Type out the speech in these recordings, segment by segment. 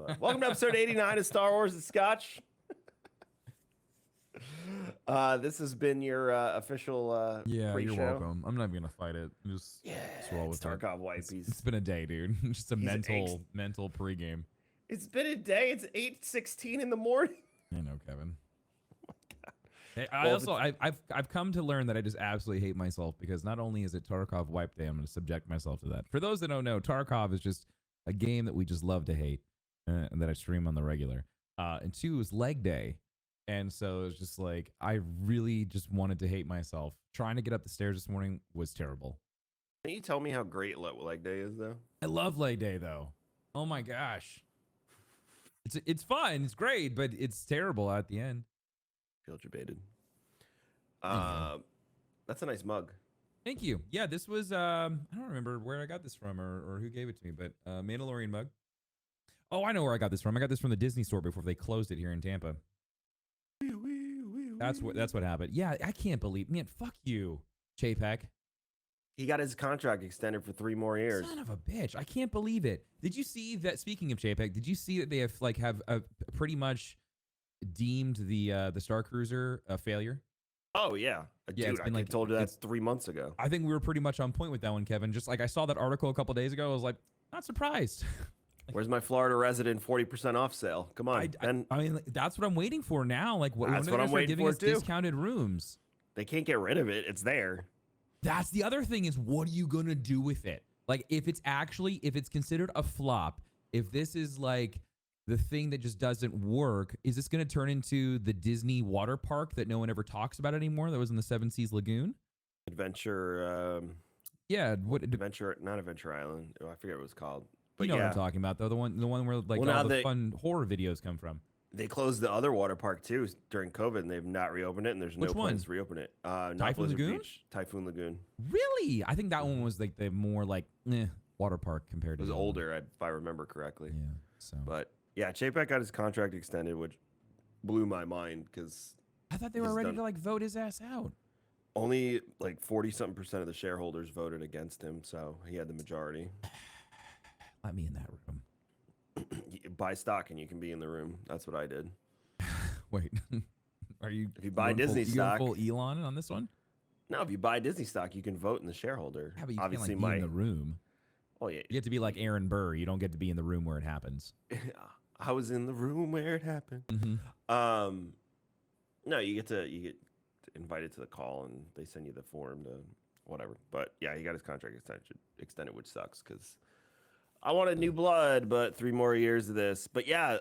But welcome to episode 89 of Star Wars and Scotch. This has been your official Yeah, pre-show. you're welcome. I'm not even gonna fight it. Just roll with it. Tarkov wipies. It's been a day, dude. Just a mental pregame. It's been a day. It's 8:16 in the morning. I know, Kevin. Hey, Well, I've come to learn that I just absolutely hate myself because not only is it Tarkov wipe day, I'm going to subject myself to that. For those that don't know, Tarkov is just a game that we just love to hate and that I stream on the regular. And 2 is leg day. And so it's just like, I really just wanted to hate myself. Trying to get up the stairs this morning was terrible. Can you tell me how great leg day is, though? I love leg day, though. Oh my gosh. It's fun. It's great, but it's terrible at the end. Feel debated. That's a nice mug. Thank you. Yeah, this was, I don't remember where I got this from or who gave it to me, but Mandalorian mug. Oh, I know where I got this from. I got this from the Disney store before they closed it here in Tampa. That's what happened. Yeah, I can't believe, man, fuck you, Chapek. He got his contract extended for 3 more years. Son of a bitch. I can't believe it. Did you see that, speaking of Chapek, did you see that they have pretty much deemed the Starcruiser a failure? Oh, yeah. Yeah, Dude, I told you that's 3 months ago. I think we were pretty much on point with that one, Kevin. Just like I saw that article a couple days ago, I was like, not surprised. Where's my Florida resident 40% off sale? Come on. I mean, that's what I'm waiting for now. Like, when that's are what they I'm start waiting giving for us too. discounted rooms? They can't get rid of it. It's there. That's the other thing is, what are you going to do with it? Like, if it's considered a flop, if this is like the thing that just doesn't work, is this going to turn into the Disney water park that no one ever talks about anymore that was in the Seven Seas Lagoon? Adventure. Yeah. Not Adventure Island. Oh, I forget what it was called. But you know what I'm talking about, though. The one where like all the fun horror videos come from. They closed the other water park too during COVID, and they've not reopened it, and there's no plans to reopen it. Typhoon Lagoon? Typhoon Lagoon. Really? I think that one was like the more like water park compared to. It was older, if I remember correctly. Yeah. So. But yeah, Chapek got his contract extended, which blew my mind because I thought they were ready to like vote his ass out. Only like 40-something% of the shareholders voted against him, so he had the majority. Let me in that room. Buy stock and you can be in the room. That's what I did. Wait, are you? If you buy Disney stock, full Elon on this one? No, if you buy Disney stock, you can vote in the shareholder. Yeah, but you obviously can't, like, be in the room. Oh yeah, you get to be like Aaron Burr. You don't get to be in the room where it happens. I was in the room where it happened. Mm-hmm. No, you get invited to the call and they send you the form to whatever. But yeah, he got his contract extended, which sucks because I wanted new blood, but 3 more years of this. But yeah,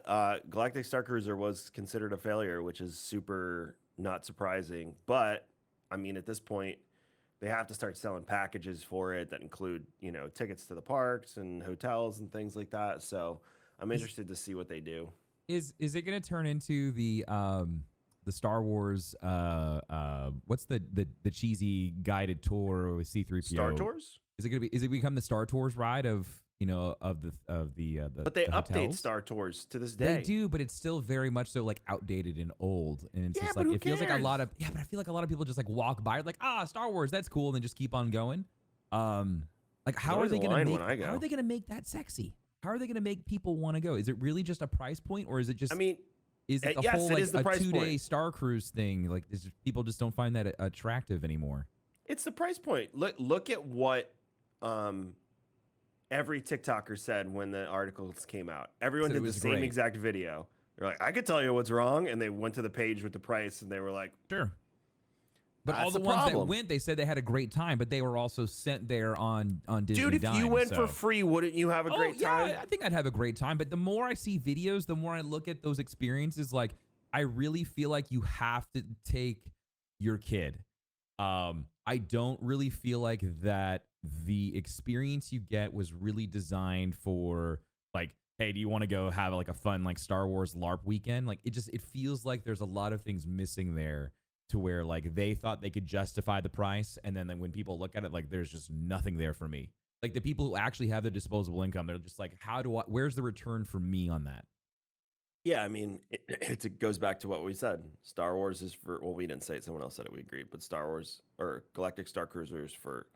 Galactic Starcruiser was considered a failure, which is super not surprising. But I mean, at this point, they have to start selling packages for it that include, tickets to the parks and hotels and things like that. So I'm interested to see what they do. Is it going to turn into the Star Wars? What's the cheesy guided tour with C-3PO? Star Tours? Is it become the Star Tours ride of the But they update Star Tours to this day. They do, but it's still very much so like outdated and old, and it's just like it feels like a lot of but I feel like a lot of people just like walk by like Star Wars, that's cool, and then just keep on going. Like how are they gonna make that sexy? How are they gonna make people want to go? Is it really just a price point, or is it just? I mean, is it the whole like a 2-day Star Cruise thing? Like people just don't find that attractive anymore. It's the price point. Look at what every TikToker said when the articles came out. Everyone did the same exact video. They're like, I could tell you what's wrong. And they went to the page with the price and they were like, sure. But all the ones that went, they said they had a great time, but they were also sent there on Disney Dude, if you went for free, wouldn't you have a great time? Yeah, I think I'd have a great time. But the more I see videos, the more I look at those experiences, like I really feel like you have to take your kid. I don't really feel like that the experience you get was really designed for like, hey, do you want to go have like a fun like Star Wars LARP weekend? Like it feels like there's a lot of things missing there to where like they thought they could justify the price, and then when people look at it, like there's just nothing there for me. Like the people who actually have the disposable income, they're just like, where's the return for me on that? Yeah, I mean, it goes back to what we said. Star Wars is for, well, we didn't say it, someone else said it, we agreed, but Star Wars or Galactic Starcruiser is for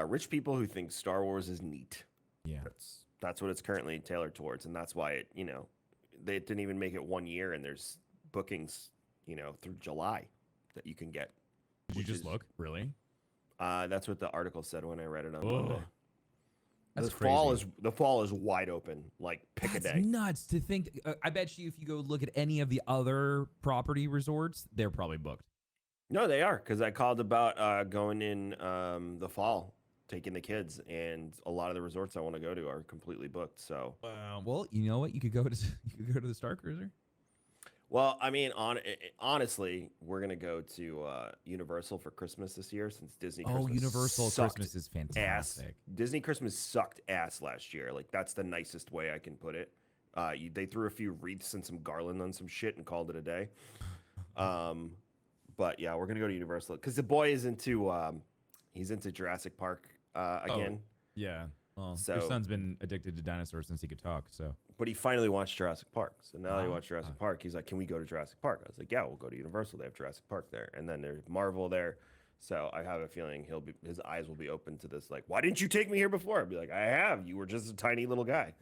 rich people who think Star Wars is neat. Yeah. That's what it's currently tailored towards, and that's why they didn't even make it 1 year, and there's bookings, through July that you can get. Did you just look? Really? That's what the article said when I read it on Oh, Monday. that's The fall is wide open. Like pick That's a day. nuts to think. I bet you if you go look at any of the other property resorts, they're probably booked. No, they are, because I called about going in the fall, taking the kids, and a lot of the resorts I want to go to are completely booked. So, Well, you know what? You could go to the Starcruiser. well, I mean, honestly, we're gonna go to Universal for Christmas this year since Disney. Oh, Christmas Universal sucked Christmas is ass. fantastic. Disney Christmas sucked ass last year. Like that's the nicest way I can put it. They threw a few wreaths and some garland on some shit and called it a day. But yeah, we're gonna go to Universal because the boy is into he's into Jurassic Park again. Yeah. Well, So- your son's been addicted to dinosaurs since he could talk. So But he finally watched Jurassic Park. So now that he Ah. watched Jurassic Park, he's like, "Can we go to Jurassic Park?" I was like, "Yeah, we'll go to Universal. They have Jurassic Park there, and then there's Marvel there." So I have a feeling his eyes will be open to this. Like, why didn't you take me here before? I'd be like, "I have. You were just a tiny little guy."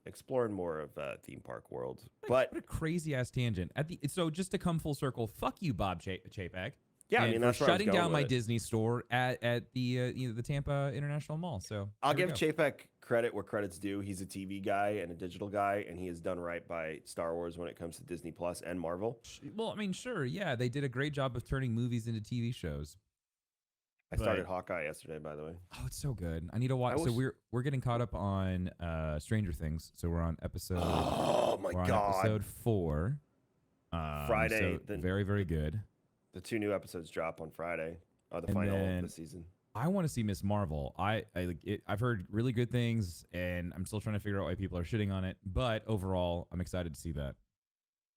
Exploring more of theme park world, but what a crazy ass tangent. So just to come full circle, fuck you, Bob Chapek. yeah, I and mean for that's where I was shutting going down with my it. Disney store at the the Tampa International Mall. So I'll there we give go. Chapek credit where credit's due. He's a TV guy and a digital guy, and he has done right by Star Wars when it comes to Disney Plus and Marvel. Well, I mean, sure, yeah, they did a great job of turning movies into TV shows. I started Hawkeye yesterday, by the way. Oh, it's so good. I need to watch. I So was- we're getting caught up on Stranger Things. So we're on episode. Oh my we're on god! episode 4. Friday, so very very good. The 2 new episodes drop on Friday. The And final then- of the season. I want to see Miss Marvel. I've heard really good things, and I'm still trying to figure out why people are shitting on it. But overall, I'm excited to see that.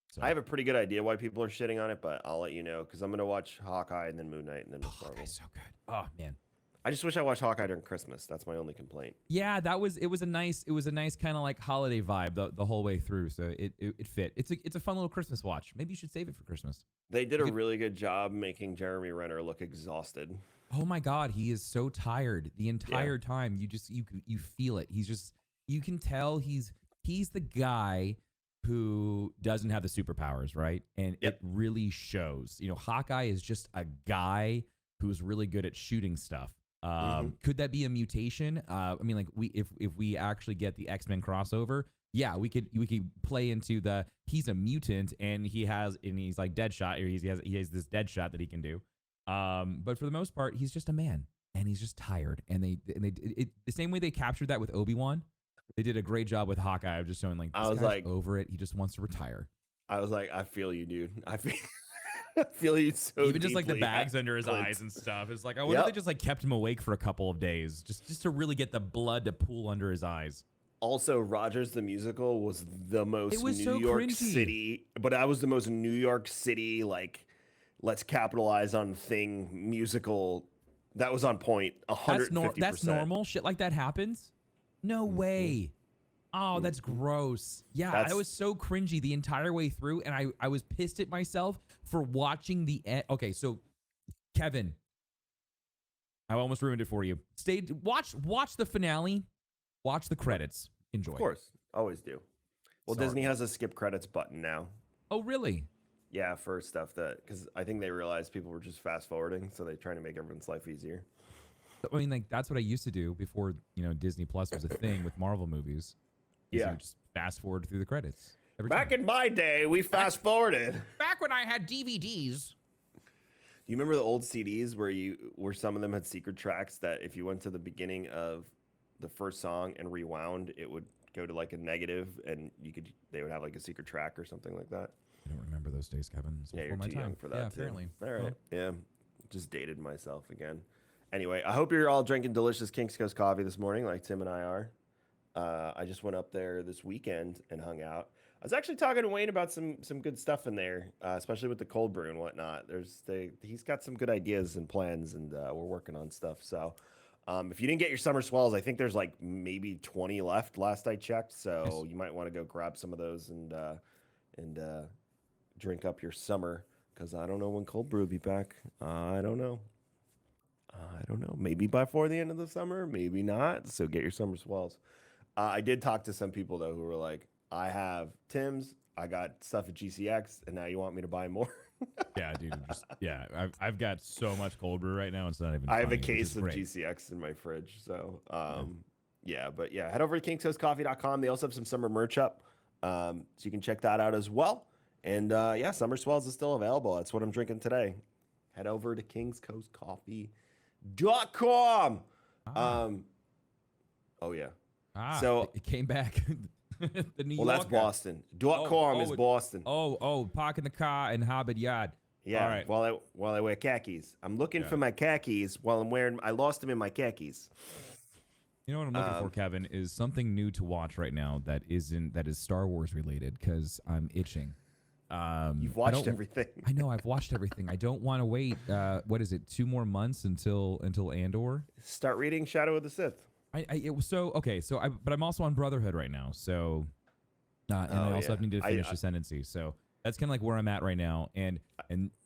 So, I have a pretty good idea why people are shitting on it, but I'll let you know because I'm gonna watch Hawkeye and then Moon Knight and then Miss Marvel. Hawkeye's so good. Oh man. I just wish I watched Hawkeye during Christmas. That's my only complaint. Yeah, it was a nice kind of like holiday vibe the whole way through. So it fit. It's a fun little Christmas watch. Maybe you should save it for Christmas. They did a really good job making Jeremy Renner look exhausted. Oh my God, he is so tired the entire time. You feel it. You can tell he's the guy who doesn't have the superpowers, right? And Yep. it really shows. Hawkeye is just a guy who's really good at shooting stuff. Could that be a mutation? I mean, like if we actually get the X-Men crossover, yeah, we could play into he's a mutant and he's like Deadshot, or he has this Deadshot that he can do. But for the most part, he's just a man and he's just tired. And the same way they captured that with Obi-Wan, they did a great job with Hawkeye of just showing like this guy's over it. He just wants to retire. I was like, I feel you, dude. I feel you so Even just like the deeply, bags under his Clint. eyes and stuff. It's like I wonder if they just like kept him awake for a couple of days just to really get the blood to pool under his eyes. Also, Rogers the Musical was the most was New so York cringy. City, but I was the most New York City, like, let's capitalize on thing musical. That was on point, 150%. That's normal. Shit like that happens. No way. Oh, that's gross. Yeah, I was so cringy the entire way through, and I was pissed at myself for watching the end. Okay, so Kevin, I almost ruined it for you. Watch the finale, watch the credits, enjoy. Of course, always do. Well, Sorry. Disney has a skip credits button now. Oh, really? Yeah, for stuff because I think they realized people were just fast forwarding, so they're trying to make everyone's life easier. I mean, like that's what I used to do before Disney Plus was a thing with Marvel movies. Yeah. You would just fast forward through the credits. Every Back time. in my day, we fast forwarded. Back when I had DVDs. Do you remember the old CDs where some of them had secret tracks that if you went to the beginning of the first song and rewound, it would go to like a negative and they would have like a secret track or something like that? I don't remember those days, Kevin. It's Yeah, before you're my too time. young for that. Yeah, too. apparently. All right. Well, Yeah. Just dated myself again. Anyway, I hope you're all drinking delicious King's Coast coffee this morning, like Tim and I are. I just went up there this weekend and hung out. I was actually talking to Wayne about some good stuff in there, especially with the cold brew and whatnot. He's got some good ideas and plans, and we're working on stuff. So, if you didn't get your summer swells, I think there's like maybe 20 left last I checked. So you might want to go grab some of those and drink up your summer, because I don't know when cold brew will be back. I don't know. I don't know. Maybe before the end of the summer, maybe not. So get your summer swells. I did talk to some people though who were like, "I have Tim's, I got stuff at GCX, and now you want me to buy more." Yeah, dude. Just yeah. I've got so much cold brew right now. It's not even I have a funny, which is case of great. GCX in my fridge. So, Yeah. yeah, but yeah, head over to kingscoastcoffee.com. They also have some summer merch up. So you can check that out as well. And yeah, Summer Swells is still available. That's what I'm drinking today. Head over to kingscoastcoffee.com. Ah, Um, oh, yeah. it, So, it came back. The New well, that's Yorker. Boston. .com is Boston. Park in the car and Harvard Yard. All Yeah, right. while I wear khakis. I'm looking Yeah. for my khakis while I'm wearing. I lost them in my khakis. You know what I'm looking for, Kevin, is something new to watch right now that is Star Wars related because I'm itching. You've I watched don't. everything. I know I've watched everything. I don't want to wait. What is it? 2 more months until Andor. Start reading Shadow of the Sith. It was so okay. But I'm also on Brotherhood right now. So, and I Oh also yeah. need to finish Ascendancy. So that's kind of like where I'm at right now. And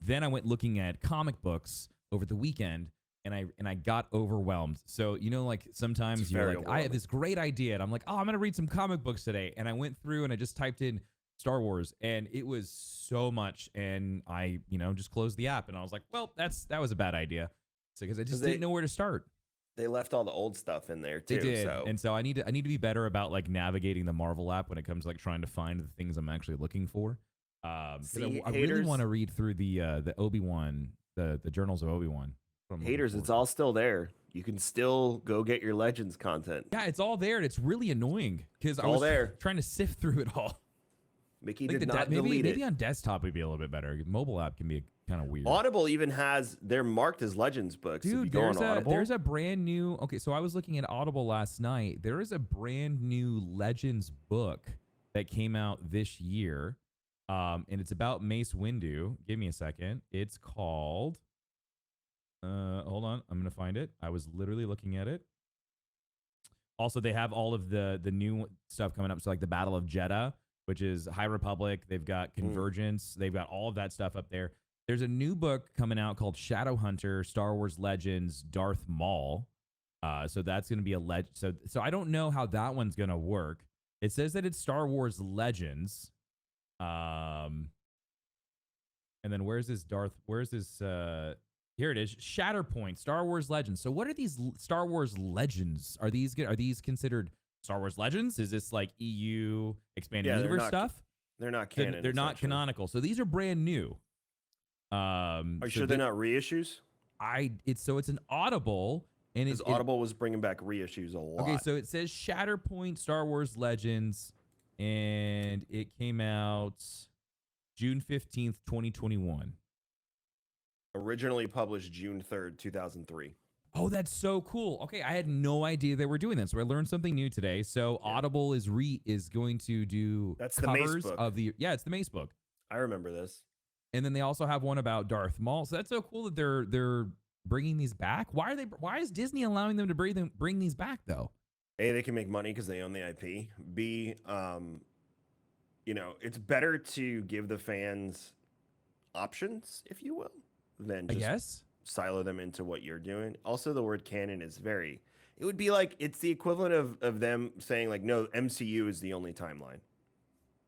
then I went looking at comic books over the weekend, and I got overwhelmed. So like sometimes It's you're very like, I have this great idea, and I'm like, oh, I'm gonna read some comic books today. And I went through and I just typed in Star Wars, and it was so much. And I just closed the app, and I was like, well, that was a bad idea. So because I just didn't know where to start. They left all the old stuff in there too. They did, So. and so I need to be better about like navigating the Marvel app when it comes to like trying to find the things I'm actually looking for. See, I really want to read through the Obi-Wan, the journals of Obi-Wan. Haters, it's all still there. You can still go get your Legends content. Yeah, it's all there, and it's really annoying because I was all there. trying to sift through it all. Mickey Like did not delete maybe it. on desktop would be a little bit better. Mobile app can be kind of weird. Audible even they're marked as Legends books. If you Dude, go on Audible, there's a brand new. Okay, so I was looking at Audible last night. There is a brand new Legends book that came out this year, and it's about Mace Windu. Give me a second. It's called. Hold on, I'm gonna find it. I was literally looking at it. Also, they have all of the new stuff coming up. So like the Battle of Jeddah, which is High Republic. They've got Convergence. They've got all of that stuff up there. There's a new book coming out called Shadowhunter, Star Wars Legends, Darth Maul. So that's going to be a legend. So I don't know how that one's going to work. It says that it's Star Wars Legends. And then where's this here it is, Shatterpoint, Star Wars Legends. So what are these Star Wars Legends? Are these considered Star Wars Legends? Is this like EU expanded universe stuff? They're not canon. They're not canonical. So these are brand new. Are you sure they're not reissues? It's an Audible, and it's Audible was bringing back reissues a lot. Okay, so it says Shatterpoint Star Wars Legends, and it came out June 15th, 2021. Originally published June 3rd, 2003. Oh, that's so cool. Okay, I had no idea they were doing that, so I learned something new today. So yeah. Audible is going to do that's covers the Mace book. It's the Mace book. I remember this. And then they also have one about Darth Maul. So that's so cool that they're bringing these back. Why is Disney allowing them to bring these back though? A, they can make money because they own the IP. B, it's better to give the fans options, if you will, than just silo them into what you're doing. Also, the word canon is it would be like it's the equivalent of them saying like, no, MCU is the only timeline.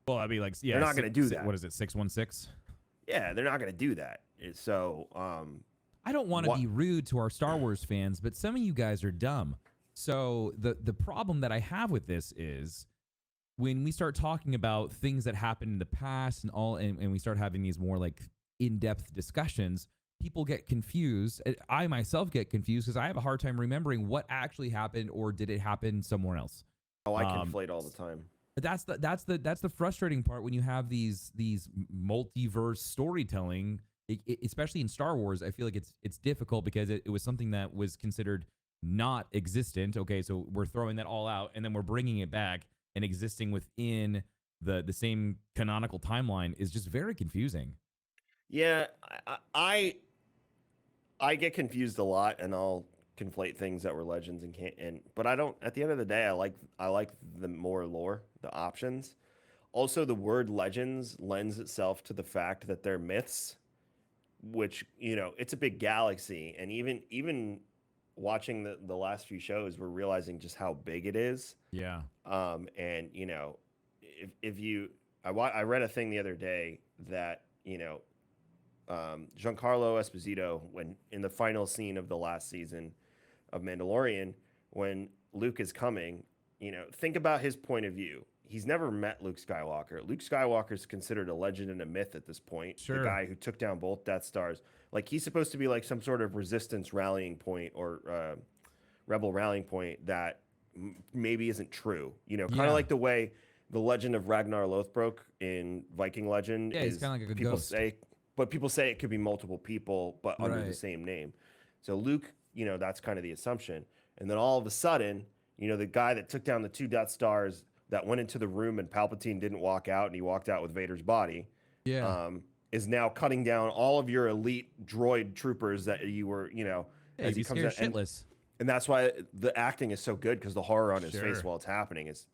Well, I'd be like, yeah, they're not going to do that. What is it, 616? Yeah, they're not going to do that. So, I don't want to be rude to our Star Wars fans, but some of you guys are dumb. So the problem that I have with this is when we start talking about things that happened in the past and we start having these more like in-depth discussions, people get confused. I myself get confused because I have a hard time remembering what actually happened or did it happen somewhere else. Oh, I conflate all the time. But that's the frustrating part when you have these multiverse storytelling, especially in Star Wars. I feel like it's difficult because it was something that was considered not existent. Okay, so we're throwing that all out and then we're bringing it back and existing within the same canonical timeline is just very confusing. Yeah, I get confused a lot, and I'll conflate things that were legends but I don't. At the end of the day, I like the more lore, the options. Also, the word legends lends itself to the fact that they're myths, which it's a big galaxy, and even watching the last few shows, we're realizing just how big it is. Yeah. And you know, if you, I read a thing the other day that you know, Giancarlo Esposito, when in the final scene of the last season of Mandalorian, when Luke is coming, you know, think about his point of view. He's never met Luke Skywalker. Luke Skywalker is considered a legend and a myth at this point. Sure. The guy who took down both Death Stars. Like he's supposed to be like some sort of resistance rallying point or rebel rallying point that maybe isn't true. You know, kind of like the way the legend of Ragnar Lothbrok in Viking legend Yeah, is. he's kind of like a people ghost. but people say it could be multiple people, but under the same name. So Luke, you know, that's kind of the assumption. And then all of a sudden, you know, the guy that took down the 2 Death Stars that went into the room and Palpatine didn't walk out and he walked out with Vader's body, is now cutting down all of your elite droid troopers that you were, you know, as he comes out. Shitless. And that's why the acting is so good, because the horror on his face while it's happening is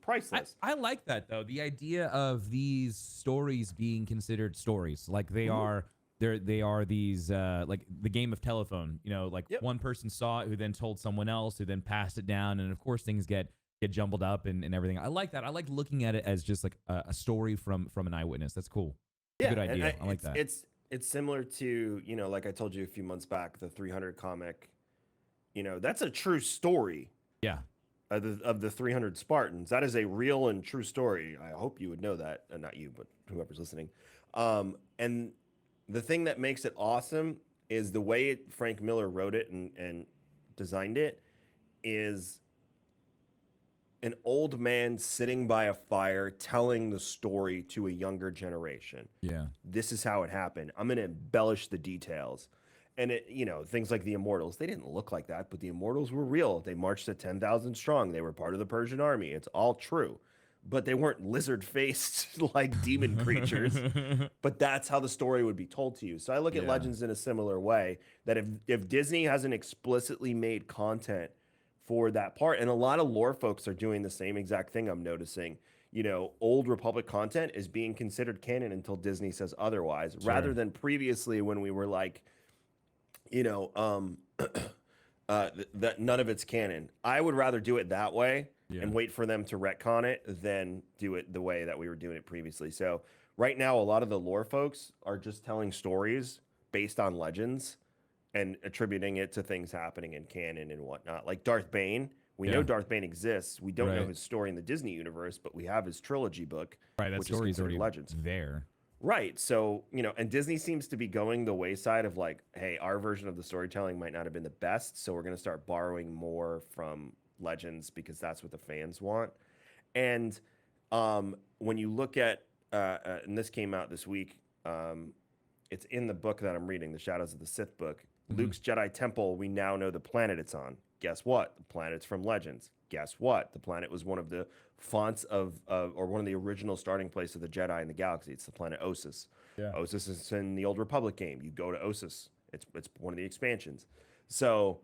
priceless. I like that though. The idea of these stories being considered stories, like they are. They are these like the game of telephone. You know, like one person saw it, who then told someone else, who then passed it down, and of course things get jumbled up and everything. I like that. I like looking at it as just like a story from an eyewitness. That's cool. Yeah, good idea. I like that. It's similar to, you know, like I told you a few months back, the 300 comic. You know, that's a true story. Yeah. Of the 300 Spartans. That is a real and true story. I hope you would know that. Not you, but whoever's listening. And the thing that makes it awesome is the way Frank Miller wrote it and designed it is an old man sitting by a fire telling the story to a younger generation. Yeah. This is how it happened. I'm going to embellish the details. And it, you know, things like the Immortals, they didn't look like that, but the Immortals were real. They marched at 10,000 strong. They were part of the Persian army. It's all true. But they weren't lizard-faced like demon creatures. But that's how the story would be told to you. So I look at Legends in a similar way, that if Disney hasn't explicitly made content for that part, and a lot of lore folks are doing the same exact thing, I'm noticing. You know, old Republic content is being considered canon until Disney says otherwise, rather than previously when we were like, you know, that none of it's canon. I would rather do it that way and wait for them to retcon it than do it the way that we were doing it previously. So right now, a lot of the lore folks are just telling stories based on legends and attributing it to things happening in canon and whatnot. Like Darth Bane, we know Darth Bane exists. We don't know his story in the Disney universe, but we have his trilogy book, that which is story's considered already legends. There. Right. So, you know, and Disney seems to be going the wayside of like, hey, our version of the storytelling might not have been the best, so we're going to start borrowing more from legends because that's what the fans want. And when you look at, and this came out this week, it's in the book that I'm reading, the Shadows of the Sith book. Luke's Jedi Temple, we now know the planet it's on. Guess what? The planet's from Legends. Guess what? The planet was one of the fonts of, or one of the original starting place of the Jedi in the galaxy. It's the planet Ossus. Yeah. Ossus is in the Old Republic game. You go to Ossus. It's one of the expansions. So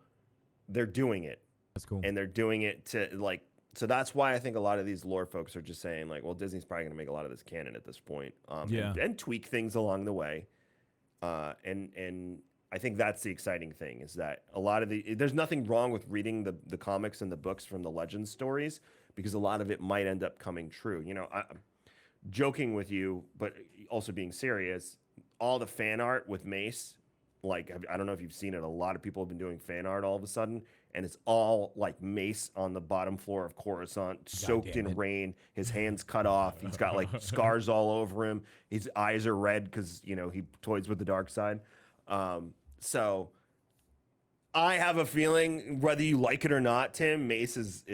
they're doing it. That's cool. And they're doing it to like, so that's why I think a lot of these lore folks are just saying like, well, Disney's probably going to make a lot of this canon at this point, and tweak things along the way. And I think that's the exciting thing, is that a lot of there's nothing wrong with reading the comics and the books from the Legends stories, because a lot of it might end up coming true. You know, I'm joking with you, but also being serious. All the fan art with Mace, like, I don't know if you've seen it. A lot of people have been doing fan art all of a sudden, and it's all like Mace on the bottom floor of Coruscant, soaked in rain, his hands cut off. He's got like scars all over him. His eyes are red because, you know, he toys with the dark side. So I have a feeling, whether you like it or not, Tim, Mace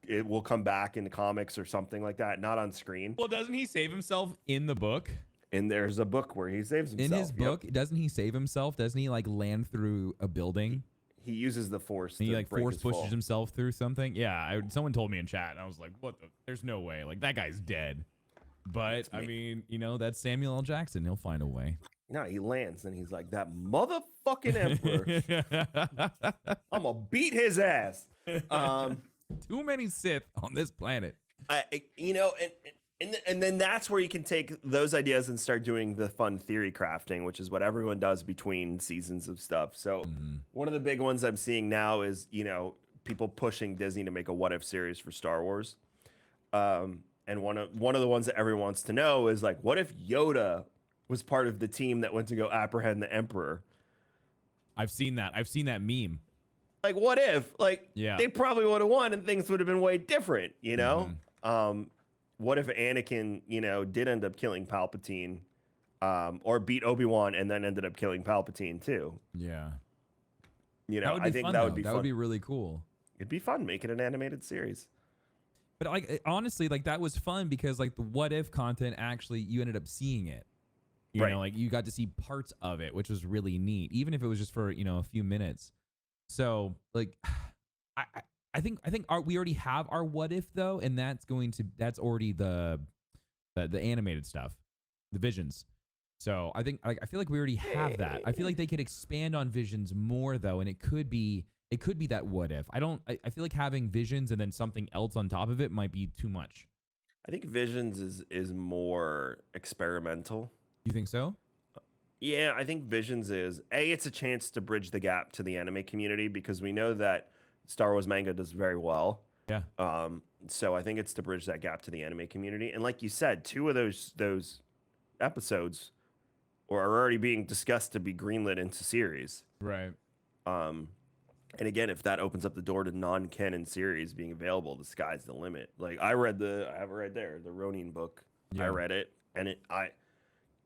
it will come back in the comics or something like that, not on screen. Well, doesn't he save himself in the book? And there's a book where he saves himself. In his book, doesn't he save himself? Doesn't he like land through a building? He uses the Force. And he like force pushes himself through something. Yeah, someone told me in chat, and I was like, "What? There's no way. Like that guy's dead." But I mean, you know, that's Samuel L. Jackson. He'll find a way. No, he lands and he's like, "That motherfucking emperor! I'm gonna beat his ass." Too many Sith on this planet. You know, And then that's where you can take those ideas and start doing the fun theory crafting, which is what everyone does between seasons of stuff. So Mhm. one of the big ones I'm seeing now is, people pushing Disney to make a what if series for Star Wars. And one of the ones that everyone wants to know is like, what if Yoda was part of the team that went to go apprehend the Emperor? I've seen that. I've seen that meme. Like, what if? Like, Yeah. they probably would have won and things would have been way different, you know? Mhm. What if Anakin, did end up killing Palpatine, or beat Obi-Wan and then ended up killing Palpatine too? Yeah. That would I be think fun, that though. would be That would fun. be really cool. It'd be fun making an animated series. But like honestly, like that was fun because like the what if content actually you ended up seeing it. You Right. know, like you got to see parts of it, which was really neat, even if it was just for, a few minutes. So like I I I think we already have our what if though, and that's already the animated stuff, the visions. So I think I feel like we already have that. I feel like they could expand on visions more though, and it could be that what if. I feel like having visions and then something else on top of it might be too much. I think Visions is more experimental. You think so? Yeah, I think Visions is it's a chance to bridge the gap to the anime community because we know that Star Wars manga does very well. Yeah. So I think it's to bridge that gap to the anime community. And like you said, two of those episodes are already being discussed to be greenlit into series. Right. Um, and again, if that opens up the door to non-canon series being available, the sky's the limit. Like I have it right there, the Ronin book. I Yeah. read it, and it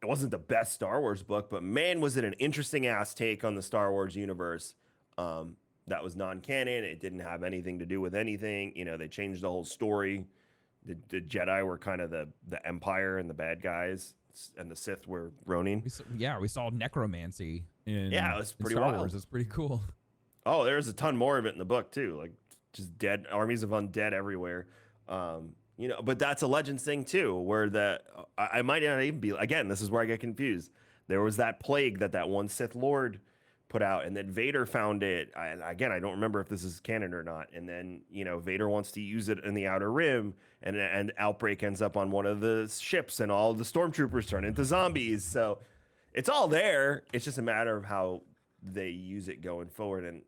wasn't the best Star Wars book, but man, was it an interesting ass take on the Star Wars universe. That was non-canon. It didn't have anything to do with anything. They changed the whole story. The Jedi were kind of the Empire and the bad guys, and the Sith were Ronin. We saw necromancy Yeah, it in was pretty Star wild. Wars. It's pretty cool. Oh, there's a ton more of it in the book too, like just dead armies of undead everywhere. But that's a Legends thing too, where I might not even be again. This is where I get confused. There was that plague that one Sith Lord put out, and then Vader found it. Again, I don't remember if this is canon or not. And then Vader wants to use it in the Outer Rim, and Outbreak ends up on one of the ships, and all the stormtroopers turn into zombies. So it's all there. It's just a matter of how they use it going forward. And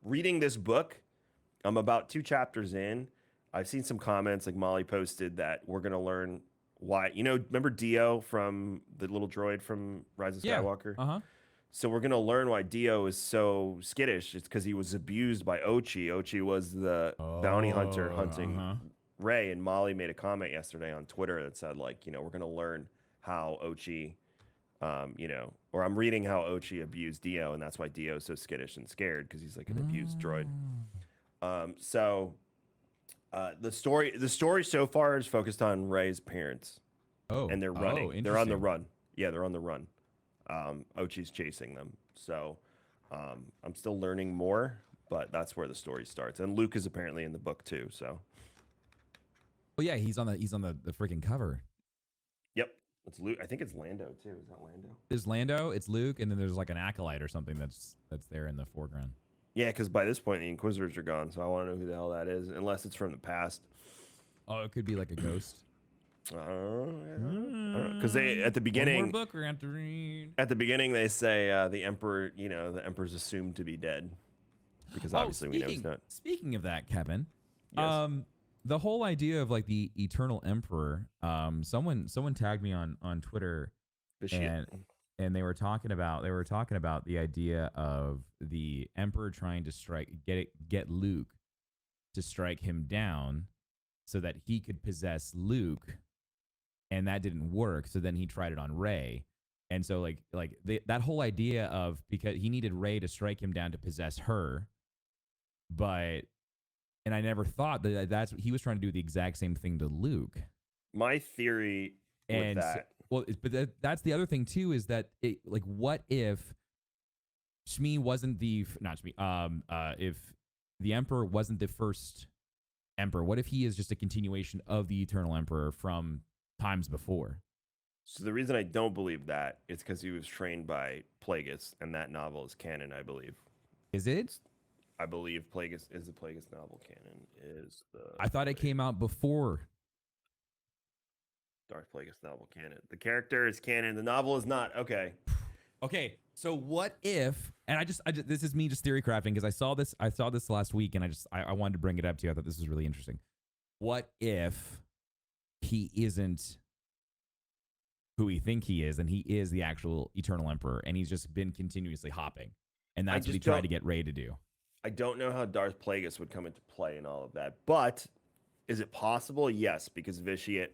reading this book, I'm about 2 chapters in. I've seen some comments, like Molly posted, that we're gonna learn why. Remember Dio from the little droid from Rise of Yeah. Skywalker? Uh-huh. So we're gonna learn why Dio is so skittish. It's because he was abused by Ochi. Ochi was the bounty hunter hunting Rey, and Molly made a comment yesterday on Twitter that said, like, we're gonna learn how Ochi, or I'm reading how Ochi abused Dio, and that's why Dio's so skittish and scared because he's like an abused droid. The story so far is focused on Rey's parents, and they're running. They're on the interesting. run. Yeah, they're on the run. Ochi's chasing them. So I'm still learning more, but that's where the story starts. And Luke is apparently in the book too. So Well, yeah, he's on the freaking cover. yep, it's Luke. I think it's Lando too. Is that Lando? There's Lando, it's Luke, and then there's like an acolyte or something that's there in the foreground. Yeah, because by this point the Inquisitors are gone, so I want to know who the hell that is, unless it's from the past. Oh, it could be like a ghost. Because they at the One beginning, more book we're gonna have to read. at the beginning they say the Emperor, the Emperor's assumed to be dead, because obviously we know he's not. Speaking of that, Kevin, Yes. the whole idea of like the Eternal Emperor, someone tagged me on Twitter, Bashir. and they were talking about the idea of the Emperor trying to get Luke to strike him down so that he could possess Luke, and that didn't work. So then he tried it on Rey, and so that whole idea of, because he needed Rey to strike him down to possess her, and I never thought that's what he was trying to do, the exact same thing to Luke. My theory with And that. that's the other thing too, is that what if Shmi wasn't not Shmi, if the Emperor wasn't the first Emperor? What if he is just a continuation of the Eternal Emperor from times before? So the reason I don't believe that is because he was trained by Plagueis, and that novel is canon, I believe. Is it? I believe Plagueis is the Plagueis novel canon. I thought it came out before. Darth Plagueis novel canon. The character is canon. The novel is not. Okay. Okay, so what if? And I just this is me just theory crafting because I saw this last week, and I wanted to bring it up to you. I thought this was really interesting. What if he isn't who we think he is, and he is the actual Eternal Emperor, and he's just been continuously hopping, and that's what he tried to get Rey to do. I don't know how Darth Plagueis would come into play in all of that, but is it possible? Yes, because Vitiate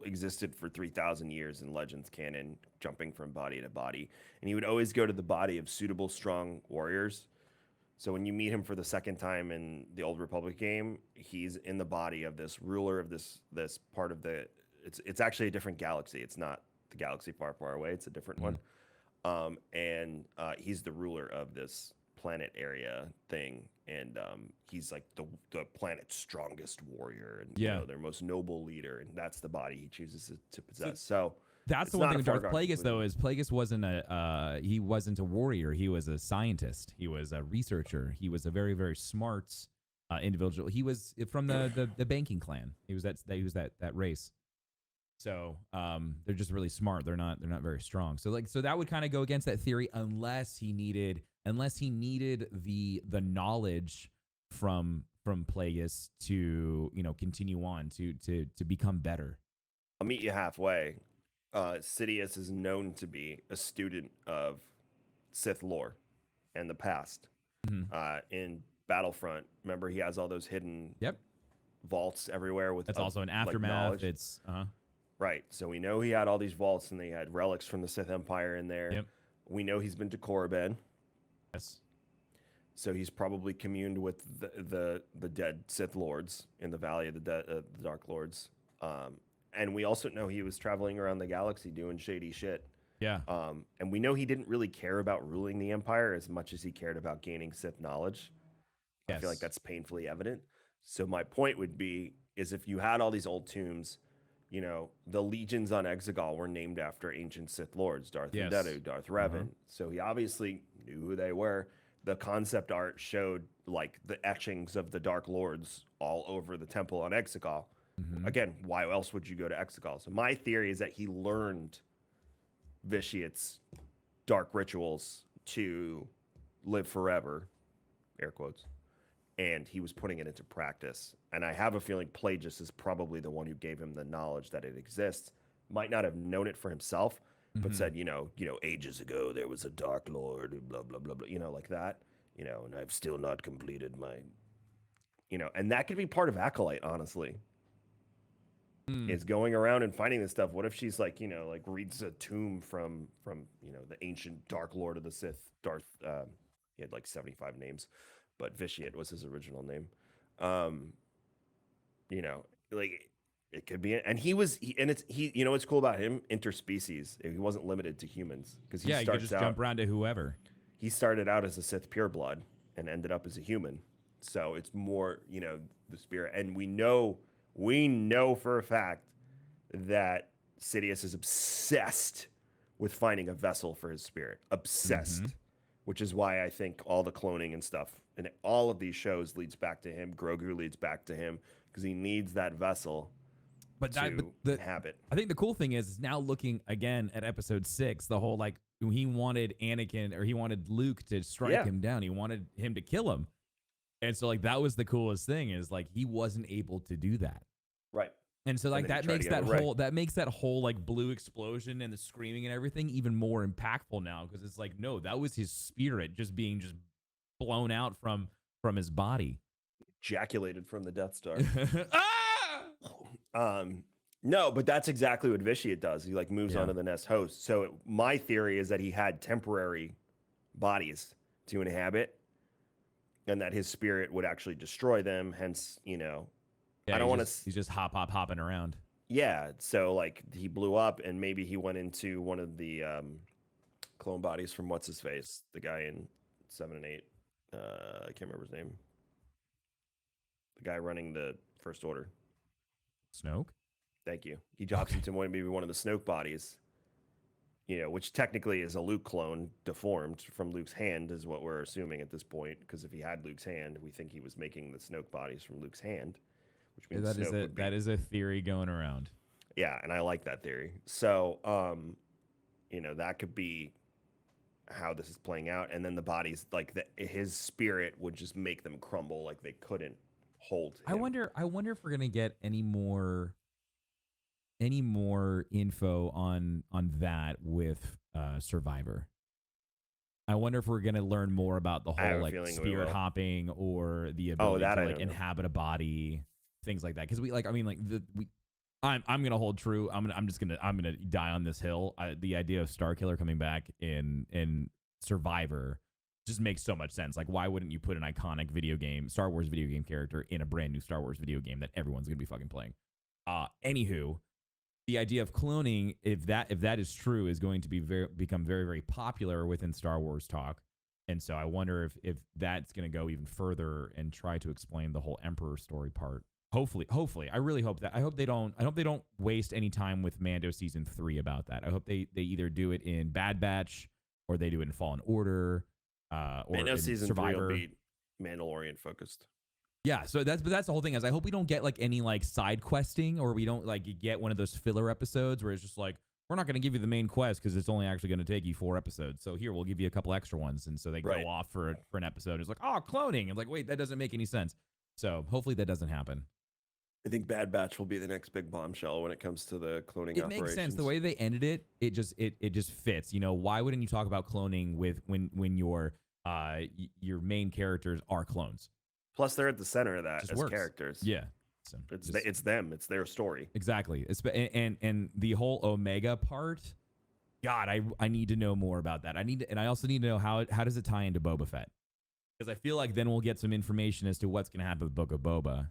existed for 3,000 years in Legends canon, jumping from body to body, and he would always go to the body of suitable, strong warriors. So when you meet him for the second time in the Old Republic game, he's in the body of this ruler of this part of the. It's actually a different galaxy. It's not the galaxy far, far away. It's a different one, and he's the ruler of this planet area thing, and he's like the planet's strongest warrior, and you know, their most noble leader, and that's the body he chooses to possess. So that's the one thing with Darth Plagueis, though, is Plagueis wasn't a warrior. He was a scientist. He was a researcher. He was a very, very smart individual. He was from the banking clan. He was that race. So they're just really smart. They're not very strong. So that would kind of go against that theory unless he needed the knowledge from Plagueis to continue on to become better. I'll meet you halfway. Sidious is known to be a student of Sith lore and the past. In Battlefront, remember he has all those hidden vaults everywhere with that's also an aftermath. Like it's right. So we know he had all these vaults and they had relics from the Sith Empire in there. Yep. We know he's been to Korriban. Yes. So he's probably communed with the dead Sith Lords in the Valley of the Dark Lords. And we also know he was traveling around the galaxy doing shady shit. Yeah. And we know he didn't really care about ruling the Empire as much as he cared about gaining Sith knowledge. Yes. I feel like that's painfully evident. So my point would be, is if you had all these old tombs, the legions on Exegol were named after ancient Sith Lords, Darth Vader, Darth Revan. So he obviously knew who they were. The concept art showed like the etchings of the Dark Lords all over the temple on Exegol. Again, why else would you go to Exegol? So my theory is that he learned Vitiate's dark rituals to live forever, air quotes, and he was putting it into practice. And I have a feeling Plagueis is probably the one who gave him the knowledge that it exists. Might not have known it for himself, but said, ages ago there was a Dark Lord, blah, blah, blah, blah, like that, and I've still not completed my, and that could be part of Acolyte, honestly. Is going around and finding this stuff. What if she's like, reads a tomb from the ancient Dark Lord of the Sith, Darth, he had like 75 names, but Vitiate was his original name. Like it could be, and what's cool about him, interspecies. He wasn't limited to humans because he could just jump around to whoever. He started out as a Sith pureblood and ended up as a human. So it's more, the spirit, and we know for a fact that Sidious is obsessed with finding a vessel for his spirit. Obsessed. Which is why I think all the cloning and stuff and all of these shows leads back to him. Grogu leads back to him because he needs that vessel to habit. I think the cool thing is now looking again at episode 6, the whole he wanted Luke to strike him down. He wanted him to kill him. And so that was the coolest thing is he wasn't able to do that. Right. And so that makes that whole blue explosion and the screaming and everything even more impactful now because it's no, that was his spirit just being blown out from his body. Ejaculated from the Death Star. No, but that's exactly what Vitiate does. He moves on to the next host. So my theory is that he had temporary bodies to inhabit and that his spirit would actually destroy them. Hence, I don't want to. He's just hopping around. Yeah. So he blew up and maybe he went into one of the clone bodies from what's his face, the guy in 7 and 8. I can't remember his name. The guy running the First Order. Snoke? Thank you. He drops into maybe one of the Snoke bodies, which technically is a Luke clone deformed from Luke's hand is what we're assuming at this point. Because if he had Luke's hand, we think he was making the Snoke bodies from Luke's hand, which means that is a theory going around. Yeah, and I like that theory. So, that could be how this is playing out, and then the bodies, like his spirit would just make them crumble, like they couldn't hold I him. wonder. I wonder if we're gonna get any more info on that with Survivor. I wonder if we're gonna learn more about the I have whole a like feeling we spirit will. hopping or the Oh, ability that to I like don't know. inhabit a body, things like that. Because I'm gonna hold true. I'm gonna die on this hill. The idea of Starkiller coming back in Survivor just makes so much sense. Like, why wouldn't you put an iconic Star Wars video game character in a brand new Star Wars video game that everyone's gonna be fucking playing? Anywho, the idea of cloning, if that is true, is going to become very, very popular within Star Wars talk. And so I wonder if that's going to go even further and try to explain the whole Emperor story part. Hopefully, I really hope that. I hope they don't waste any time with Mando season 3 about that. I hope they either do it in Bad Batch or they do it in Fallen Order, or Mando in season Survivor. 3 will be Mandalorian focused. Yeah, so that's the whole thing. Is I hope we don't get like any like side questing, or we don't like get one of those filler episodes where it's just like, we're not going to give you the main quest because it's only actually going to take you 4 episodes. So here, we'll give you a couple extra ones, and so they Right. go off for an episode. It's like, oh, cloning. I'm like, wait, that doesn't make any sense. So hopefully that doesn't happen. I think Bad Batch will be the next big bombshell when it comes to the cloning It operations. makes sense the way they ended it. It just fits. Why wouldn't you talk about cloning with when your main characters are clones? Plus, they're at the center of that Just as works. characters. Yeah. So It's them. It's their story. Exactly. And the whole Omega part, God, I need to know more about that. And I also need to know how does it tie into Boba Fett? Because I feel like then we'll get some information as to what's going to happen with Book of Boba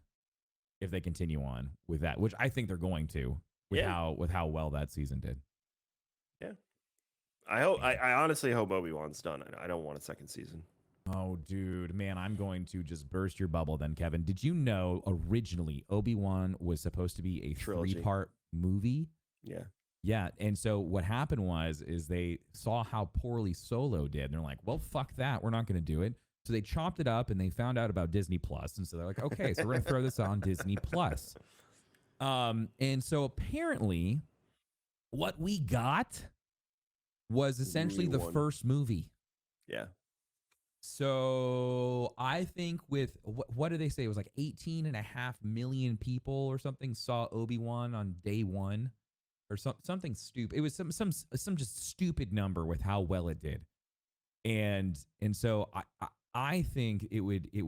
if they continue on with that, which I think they're going to with how well that season did. Yeah. I honestly hope Obi-Wan's done. I don't want a second season. Oh, dude, man, I'm going to just burst your bubble then, Kevin. Did you know originally Obi-Wan was supposed to be a Trilogy. 3-part movie? Yeah. Yeah, and so what happened is they saw how poorly Solo did, and they're like, well, fuck that. We're not going to do it. So they chopped it up, and they found out about Disney Plus, and so they're like, okay, so we're going to throw this on Disney Plus. And so apparently what we got was essentially the first movie. Yeah. So I think with what did they say? It was like 18.5 million people or something saw Obi-Wan on day one, or something stupid. It was some just stupid number with how well it did, and so I think it would I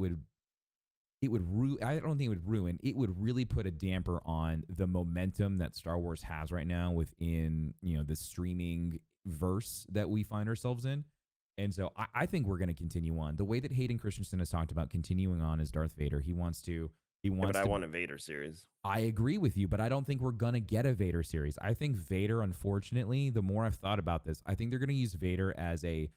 don't think it would ruin. It would really put a damper on the momentum that Star Wars has right now within the streaming verse that we find ourselves in. And so I think we're going to continue on the way that Hayden Christensen has talked about continuing on as Darth Vader. He wants to. But I want a Vader series. I agree with you, but I don't think we're going to get a Vader series. I think Vader, unfortunately, the more I've thought about this, I think they're going to use Vader as a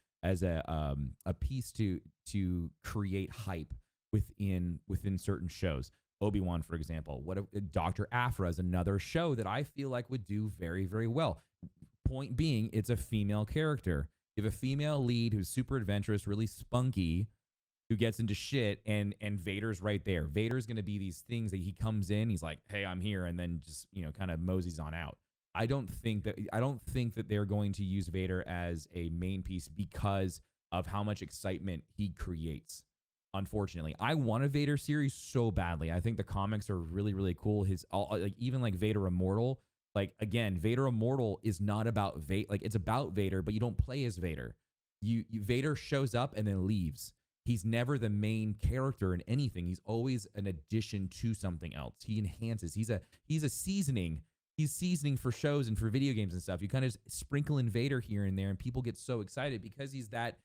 piece to create hype within certain shows. Obi-Wan, for example. Dr. Aphra is another show that I feel like would do very, very well. Point being, it's a female character. You have a female lead who's super adventurous, really spunky, who gets into shit, and Vader's right there. Vader's going to be these things that he comes in, he's like, hey, I'm here, and then just, kind of moseys on out. I don't think that they're going to use Vader as a main piece because of how much excitement he creates. Unfortunately, I want a Vader series so badly. I think the comics are really, really cool. Even like Vader Immortal. Like, again, Vader Immortal is not about Vader. Like, it's about Vader, but you don't play as Vader. Vader shows up and then leaves. He's never the main character in anything. He's always an addition to something else. He enhances. He's a seasoning. He's seasoning for shows and for video games and stuff. You kind of sprinkle in Vader here and there, and people get so excited because he's that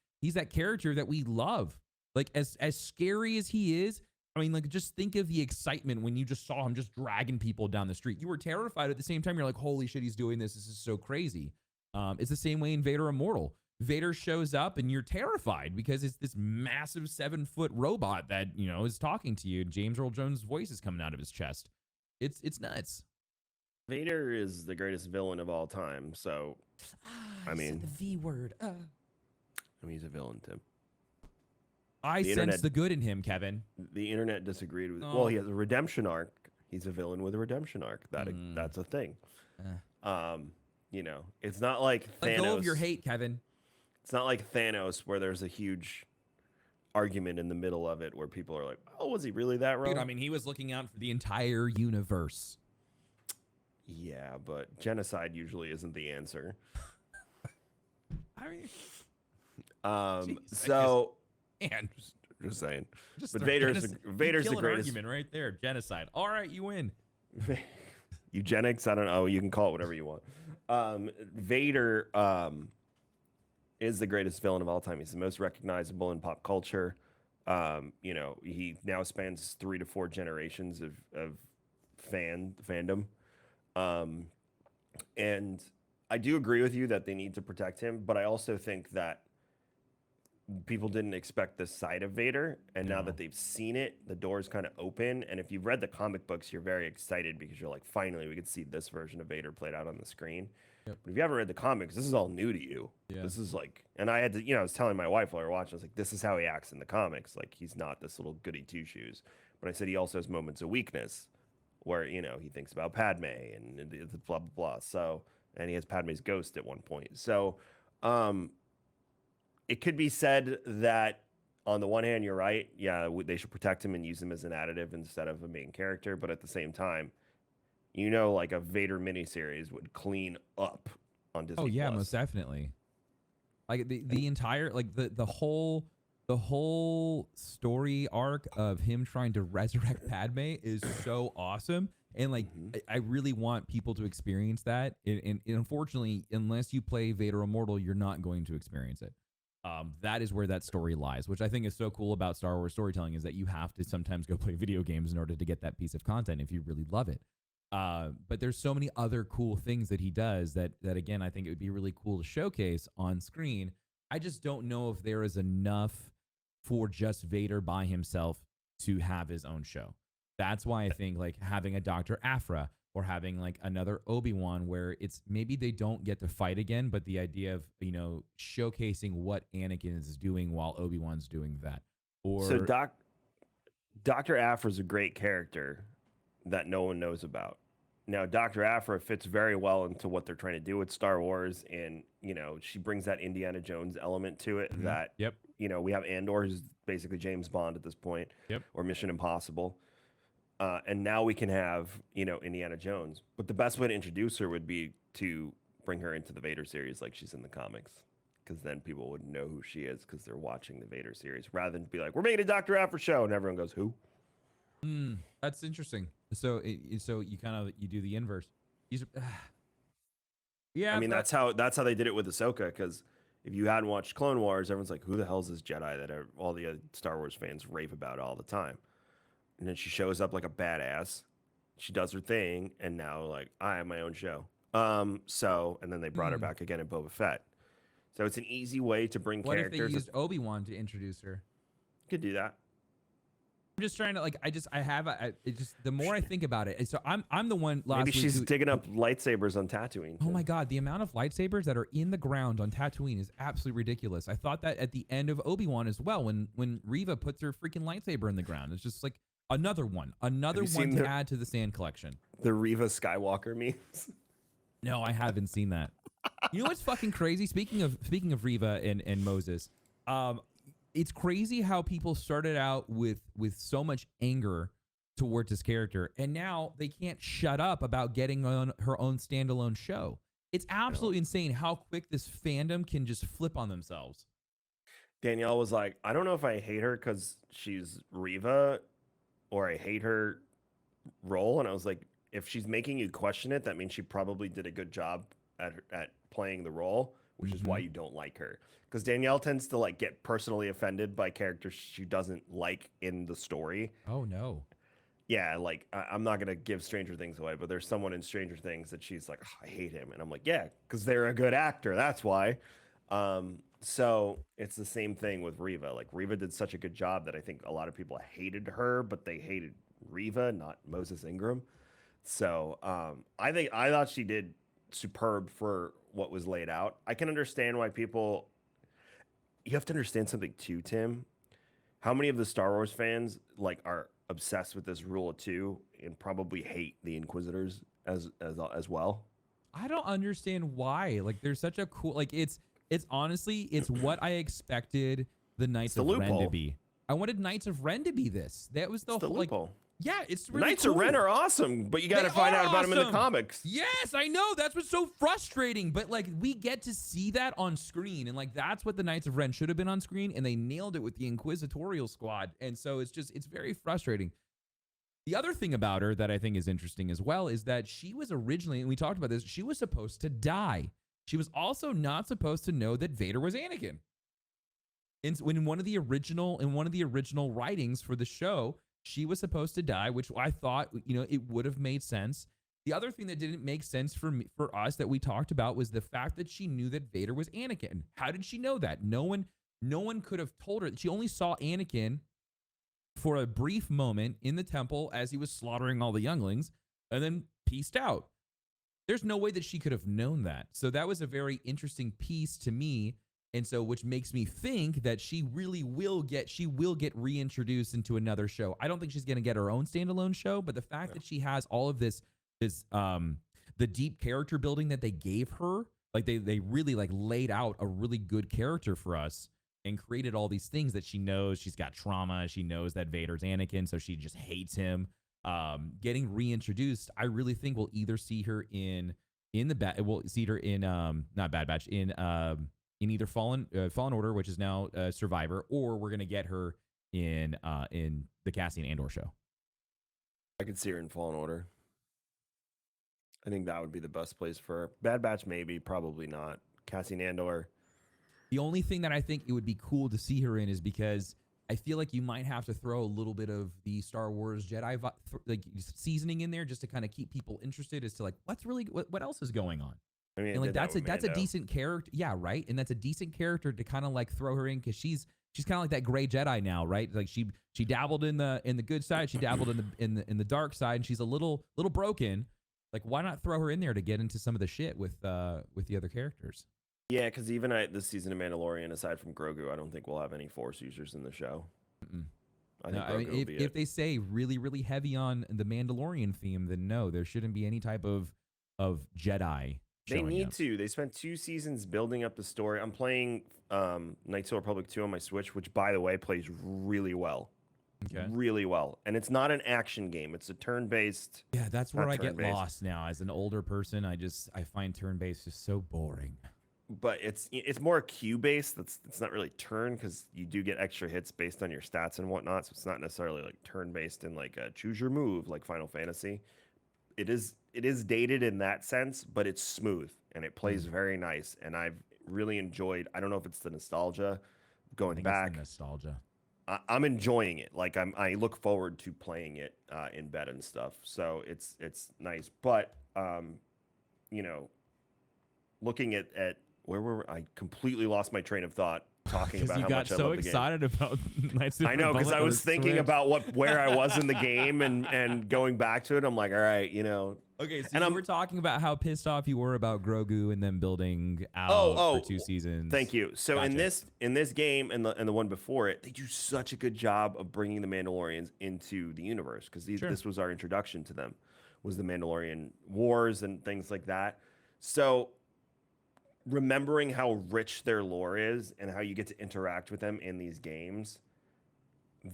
character that we love. Like, as scary as he is, I mean, like, just think of the excitement when you just saw him just dragging people down the street. You were terrified at the same time. You're like, holy shit, he's doing this. This is so crazy. It's the same way in Vader Immortal. Vader shows up and you're terrified because it's this massive 7-foot robot that, is talking to you. James Earl Jones' voice is coming out of his chest. It's nuts. Vader is the greatest villain of all time. So, I mean, the V word. I mean, he's a villain, Tim. I sense the good in him, Kevin. The internet disagreed with. Well, he has a redemption arc. He's a villain with a redemption arc. That's a thing. Eh. You know, it's not like Let Thanos. go of your hate, Kevin. It's not like Thanos where there's a huge argument in the middle of it where people are like, "Oh, was he really that wrong?" Dude, I mean, he was looking out for the entire universe. Yeah, but genocide usually isn't the answer. I mean, so and just saying. just But throw Vader's the an greatest. argument right there. Genocide. All right, you win. Eugenics, I don't know. You can call it whatever you want. Vader is the greatest villain of all time. He's the most recognizable in pop culture. You know, he now spans 3 to 4 generations of fandom. And I do agree with you that they need to protect him, but I also think that people didn't expect this side of Vader, and now that they've seen it, the door's kind of open. And if you've read the comic books, you're very excited because you're like, finally, we could see this version of Vader played out on the screen. Yep. But if you haven't read the comics, this is all new to you. Yeah. This is like, and I had to, I was telling my wife while we were watching, I was like, this is how he acts in the comics. Like, he's not this little goody two shoes. But I said he also has moments of weakness where, he thinks about Padme and blah, blah, blah. So, and he has Padme's ghost at one point. So, it could be said that on the one hand, you're right. Yeah, they should protect him and use him as an additive instead of a main character. But at the same time, like a Vader miniseries would clean up on Disney. Oh yeah, Plus. most definitely. Like the entire the whole story arc of him trying to resurrect Padme is so awesome. And like, I really want people to experience that. And unfortunately, unless you play Vader Immortal, you're not going to experience it. That is where that story lies, which I think is so cool about Star Wars storytelling, is that you have to sometimes go play video games in order to get that piece of content if you really love it. But there's so many other cool things that he does that again, I think it would be really cool to showcase on screen. I just don't know if there is enough for just Vader by himself to have his own show. That's why I think like having a Dr. Aphra or having like another Obi-Wan where it's maybe they don't get to fight again, but the idea of, showcasing what Anakin is doing while Obi-Wan's doing that. Or so Dr. Aphra is a great character that no one knows about. Now, Dr. Aphra fits very well into what they're trying to do with Star Wars, and she brings that Indiana Jones element to it. That we have Andor, who's basically James Bond at this point, or Mission Impossible. And now we can have, Indiana Jones. But the best way to introduce her would be to bring her into the Vader series like she's in the comics. Because then people would know who she is because they're watching the Vader series. Rather than be like, we're making a Dr. Aphra show. And everyone goes, who? That's interesting. So you you do the inverse. Yeah. I mean, that's how they did it with Ahsoka. Because if you hadn't watched Clone Wars, everyone's like, who the hell is this Jedi that all the Star Wars fans rave about all the time? And then she shows up like a badass. She does her thing, and now like I have my own show. And then they brought her back again in Boba Fett. So it's an easy way to bring characters. What if they used Obi-Wan to introduce her? You could do that. I'm just trying to the more I think about it, so I'm the one. Maybe she's digging up lightsabers on Tatooine. Oh my God, the amount of lightsabers that are in the ground on Tatooine is absolutely ridiculous. I thought that at the end of Obi-Wan as well, when Reva puts her freaking lightsaber in the ground, it's just like. Another one to add to the sand collection. The Reva Skywalker memes. No, I haven't seen that. You know what's fucking crazy? Speaking of Reva and Moses, it's crazy how people started out with so much anger towards this character, and now they can't shut up about getting on her own standalone show. It's absolutely insane how quick this fandom can just flip on themselves. Danielle was like, I don't know if I hate her because she's Reva, or I hate her role. And I was like, if she's making you question it, that means she probably did a good job at playing the role, which is why you don't like her. Because Danielle tends to like get personally offended by characters she doesn't like in the story. Oh no. Yeah, like I'm not gonna give Stranger Things away, but there's someone in Stranger Things that she's like, oh, I hate him, and I'm like, yeah, because they're a good actor. That's why. So it's the same thing with Reva. Like Reva did such a good job that I think a lot of people hated her, but they hated Reva, not Moses Ingram. So I thought she did superb for what was laid out. I can understand why people. You have to understand something too, Tim. How many of the Star Wars fans like are obsessed with this rule of 2 and probably hate the Inquisitors as well. I don't understand why. Like, there's such a cool, like, it's honestly, it's what I expected the Knights of Ren to loophole. be. I wanted Knights of Ren to be this. That was the It's the whole, like, loophole. yeah, it's really Knights cool. of Ren are awesome, but you got to They find are out about them in the awesome. comics. Yes, I know. That's what's so frustrating. But like, we get to see that on screen, and like, that's what the Knights of Ren should have been on screen, and they nailed it with the Inquisitorial Squad. And so it's very frustrating. The other thing about her that I think is interesting as well is that she was originally, and we talked about this, she was supposed to die. She was also not supposed to know that Vader was Anakin. In one of the original writings for the show, she was supposed to die, which I thought, it would have made sense. The other thing that didn't make sense for us that we talked about was the fact that she knew that Vader was Anakin. How did she know that? No one could have told her. She only saw Anakin for a brief moment in the temple as he was slaughtering all the younglings, and then pieced out. There's no way that she could have known that. So that was a very interesting piece to me. And so, which makes me think that she really will get reintroduced into another show. I don't think she's going to get her own standalone show, but the fact that she has all of this, the deep character building that they gave her, like they really like laid out a really good character for us and created all these things that she knows. She's got trauma. She knows that Vader's Anakin, so she just hates him. Getting reintroduced, I really think we'll either see her we'll see her in not Bad Batch, in either Fallen Order, which is now Survivor, or we're gonna get her in the Cassian Andor show. I could see her in Fallen Order. I think that would be the best place for her. Bad Batch, maybe, probably not. Cassian Andor. The only thing that I think it would be cool to see her in is because I feel like you might have to throw a little bit of the Star Wars Jedi like seasoning in there just to kind of keep people interested as to like what else is going on. I mean, And like that's a decent character, yeah, right. And that's a decent character to kind of like throw her in because she's kind of like that gray Jedi now, right? Like she dabbled in the good side, she dabbled in the dark side, and she's a little broken. Like, why not throw her in there to get into some of the shit with the other characters? Yeah, because even this season of Mandalorian, aside from Grogu, I don't think we'll have any Force users in the show. I think Grogu will be if they say really, really heavy on the Mandalorian theme, then no, there shouldn't be any type of Jedi. They need to. They spent 2 seasons building up the story. I'm playing Knights of the Republic 2 on my Switch, which, by the way, plays really well. Okay. Really well. And it's not an action game. It's a turn-based. Yeah, that's where I get lost now. As an older person, I find turn-based just so boring. But it's more queue-based. It's not really turn because you do get extra hits based on your stats and whatnot. So it's not necessarily like turn-based and like a choose your move like Final Fantasy. It is dated in that sense, but it's smooth and it plays very nice. And I've really enjoyed. I don't know if it's the nostalgia going back. It's the nostalgia. I'm enjoying it. Like I look forward to playing it in bed and stuff. So it's nice. But looking at where were I completely lost my train of thought talking about how much I love the game. You got so excited about Knights of the I know, because I was thinking Switch. about where I was in the game and going back to it. I'm like, all right, Okay, so and you were talking about how pissed off you were about Grogu and them building out for 2 seasons. Thank you. So Gotcha. in this game and the one before it, they do such a good job of bringing the Mandalorians into the universe because this was our introduction to them, was the Mandalorian Wars and things like that. So remembering how rich their lore is and how you get to interact with them in these games,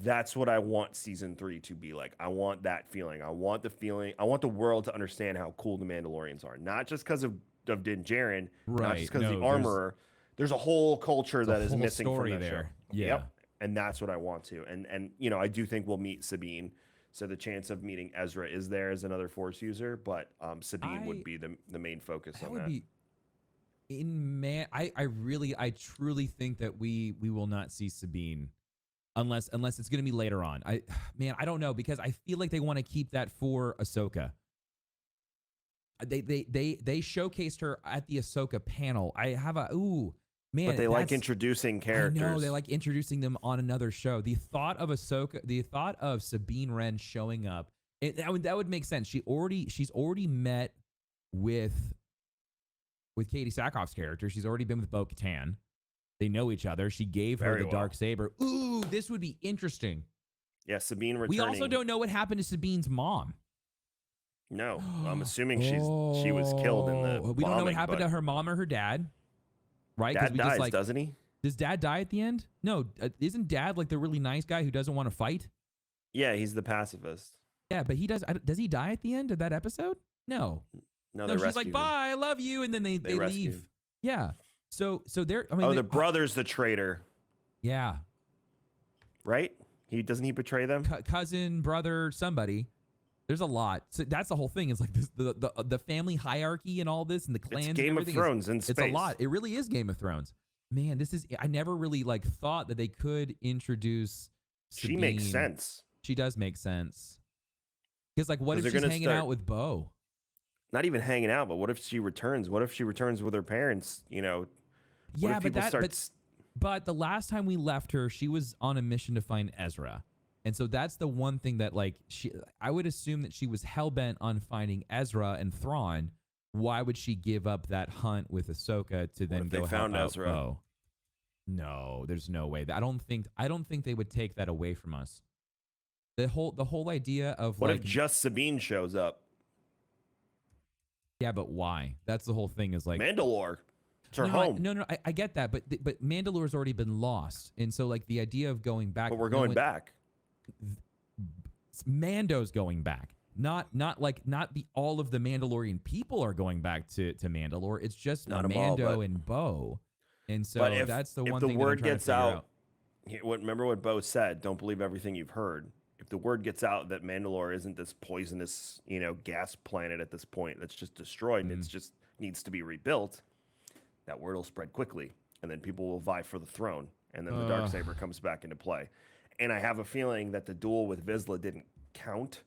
that's what I want season 3 to be like. I want that feeling. I want the world to understand how cool the Mandalorians are, not just because of Din Djarin, not just because of the armorer. There's a whole culture that is missing from that there. show. Yeah. Yep. And that's what I want to. And I do think we'll meet Sabine. So the chance of meeting Ezra is there as another Force user, but Sabine would be the main focus on that. I truly think that we will not see Sabine unless it's going to be later on. I don't know, because I feel like they want to keep that for Ahsoka. They showcased her at the Ahsoka panel. But they like introducing characters. I know, they like introducing them on another show. The thought of Sabine Wren showing up, that would make sense. She's already met with Katie Sackhoff's character. She's already been with Bo-Katan. They know each other. She gave her the dark saber. Ooh, this would be interesting. Yeah, Sabine We returning. also don't know what happened to Sabine's mom. No, I'm assuming she was killed in the We don't know what bombing, happened but to her mom or her dad, right? Because Dad we dies, just like, doesn't he? does Dad die at the end? No, isn't Dad like the really nice guy who doesn't want to fight? Yeah, he's the pacifist. Yeah, but he does. Does he die at the end of that episode? No. No, No, they she's rescue like, him. bye, I love you, and then they rescue leave. him. Yeah. So they're. I mean, Oh, the brother's the traitor, yeah. right? He betray them? Cousin, brother, somebody. There's a lot. So that's the whole thing. It's like this, the family hierarchy and all this and the clans. It's Game and of Thrones in space. It's a lot. It really is Game of Thrones. Man, this is. I never really like thought that they could introduce. Sabine. She makes sense. She does make sense. Because like, what if she's hanging out with Bo? Not even hanging out, but what if she returns? What if she returns with her parents? You know. Yeah, but the last time we left her, she was on a mission to find Ezra. And so that's the one thing that like I would assume that she was hell-bent on finding Ezra and Thrawn. Why would she give up that hunt with Ahsoka to then go help out Ezra? Bo? No, there's no way. I don't think they would take that away from us. The whole idea of what if just Sabine shows up? Yeah, but why? That's the whole thing is like Mandalore. It's her home. I get that, but Mandalore's already been lost. And so like the idea of going back. But we're going back. Mando's going back. Not all of the Mandalorian people are going back to Mandalore. It's just Mando and Bo. And so that's the one thing. If the word gets out, remember what Bo said, don't believe everything you've heard. If the word gets out that Mandalore isn't this poisonous, gas planet at this point that's just destroyed and it's just needs to be rebuilt, that word will spread quickly. And then people will vie for the throne. And then the Darksaber comes back into play. And I have a feeling that the duel with Vizsla didn't count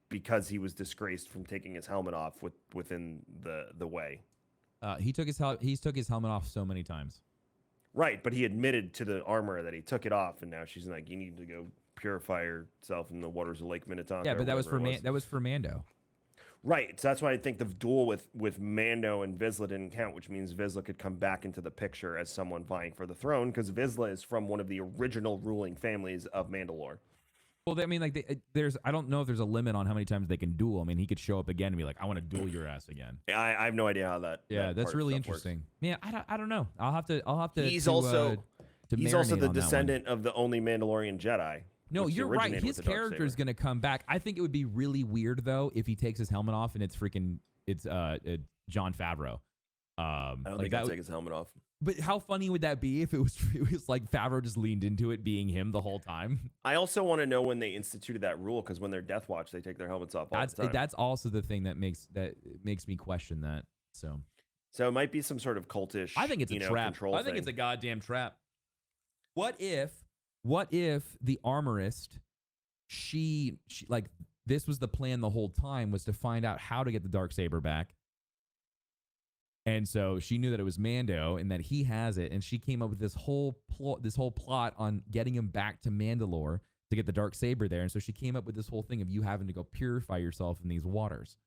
because he was disgraced from taking his helmet off within the way. He took his helmet off so many times. Right, but he admitted to the armor that he took it off, and now she's like, "You need to go purify yourself in the waters of Lake Minnetonka." Yeah, but that was for Mando. Right, so that's why I think the duel with Mando and Vizsla didn't count, which means Vizsla could come back into the picture as someone vying for the throne, because Vizsla is from one of the original ruling families of Mandalore. Well, I mean, like, I don't know if there's a limit on how many times they can duel. I mean, he could show up again and be like, "I want to duel your ass again." I have no idea how that. Yeah, that's really interesting. Man, I don't know. I'll have to. He's also the descendant of the only Mandalorian Jedi. No, you're right. His character is going to come back. I think it would be really weird though if he takes his helmet off and it's Jon Favreau. I don't think he'll take his helmet off. But how funny would that be if it was like Favreau just leaned into it being him the whole time? I also want to know when they instituted that rule, because when they're Death Watch, they take their helmets off all the time. That's also the thing that makes me question that. So it might be some sort of cultish. I think it's a trap. I think it's a goddamn trap. What if the armorist, she like this was the plan the whole time, was to find out how to get the Darksaber back. And so she knew that it was Mando and that he has it, and she came up with this whole plot on getting him back to Mandalore to get the Darksaber there. And so she came up with this whole thing of you having to go purify yourself in these waters.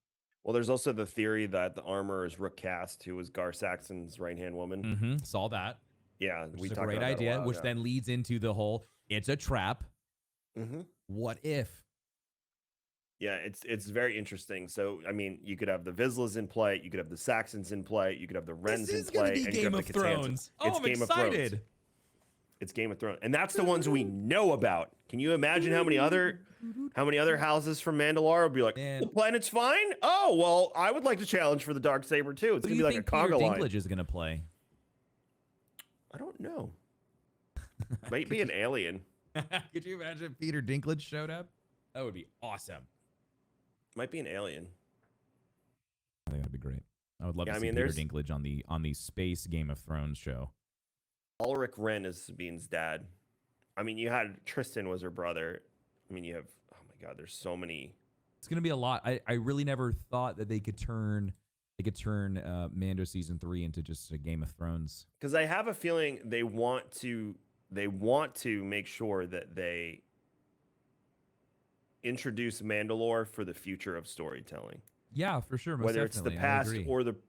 Well, there's also the theory that the armor is Rook Kast, who was Gar Saxon's right-hand woman. Mm-hmm. Saw that. Yeah, we talked about that. Great idea, which then leads into the whole it's a trap. Mm-hmm. What if? Yeah, it's very interesting. So, I mean, you could have the Vizslas in play, you could have the Saxons in play, you could have the Wrens in play. This is Game of Thrones. Oh, I'm excited. It's Game of Thrones. And that's the ones we know about. Can you imagine how many other houses from Mandalore would be like, the planet's fine? Oh, well, I would like to challenge for the Darksaber too. It's going to be like a conga line. Dinklage is going to play? I don't know. Might be an alien. Could you imagine if Peter Dinklage showed up? That would be awesome. Might be an alien. I think that'd be great. I would love to see Peter Dinklage on the space Game of Thrones show. Ulrich Wren is Sabine's dad. I mean, you had Tristan was her brother. I mean, you have, oh my God, there's so many. It's gonna be a lot. I really never thought that they could turn Mando season 3 into just a Game of Thrones. Because I have a feeling they want to make sure that they introduce Mandalore for the future of storytelling. Yeah, for sure. Most whether it's the definitely. I past agree.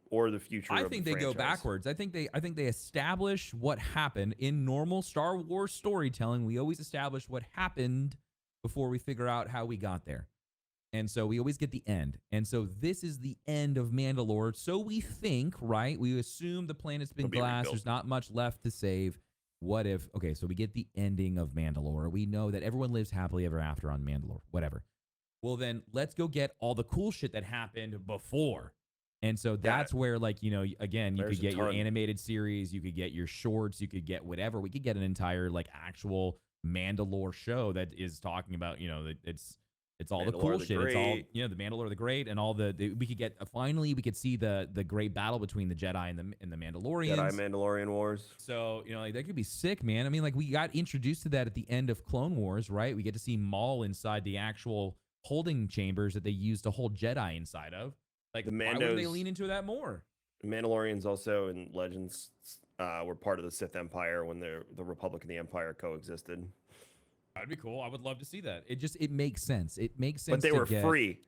or the future. I of think the they go franchise. backwards. I think they establish what happened in normal Star Wars storytelling. We always establish what happened before we figure out how we got there. And so we always get the end. And so this is the end of Mandalore. So we think, right? We assume the planet's been It'll be glass. rebuilt. There's not much left to save. What if, okay, so we get the ending of Mandalore. We know that everyone lives happily ever after on Mandalore, whatever. Well, then let's go get all the cool shit that happened before. And so that's where, like, you know, again, you There's could get your ton. animated series, you could get your shorts, you could get whatever. We could get an entire, like, actual Mandalore show that is talking about, you know, that it's all the Mandalore cool the shit. It's all, Great. you know, the Mandalore the Great and all we could get, finally, we could see the great battle between the Jedi and the Mandalorians. Jedi Mandalorian Wars. So, you know, like, that could be sick, man. I mean, like, we got introduced to that at the end of Clone Wars, right? We get to see Maul inside the actual holding chambers that they use to hold Jedi inside of. Like, why wouldn't they lean into that more? Mandalorians also in Legends were part of the Sith Empire when the Republic and the Empire coexisted. That'd be cool. I would love to see that. It makes sense. It makes sense. But they were free.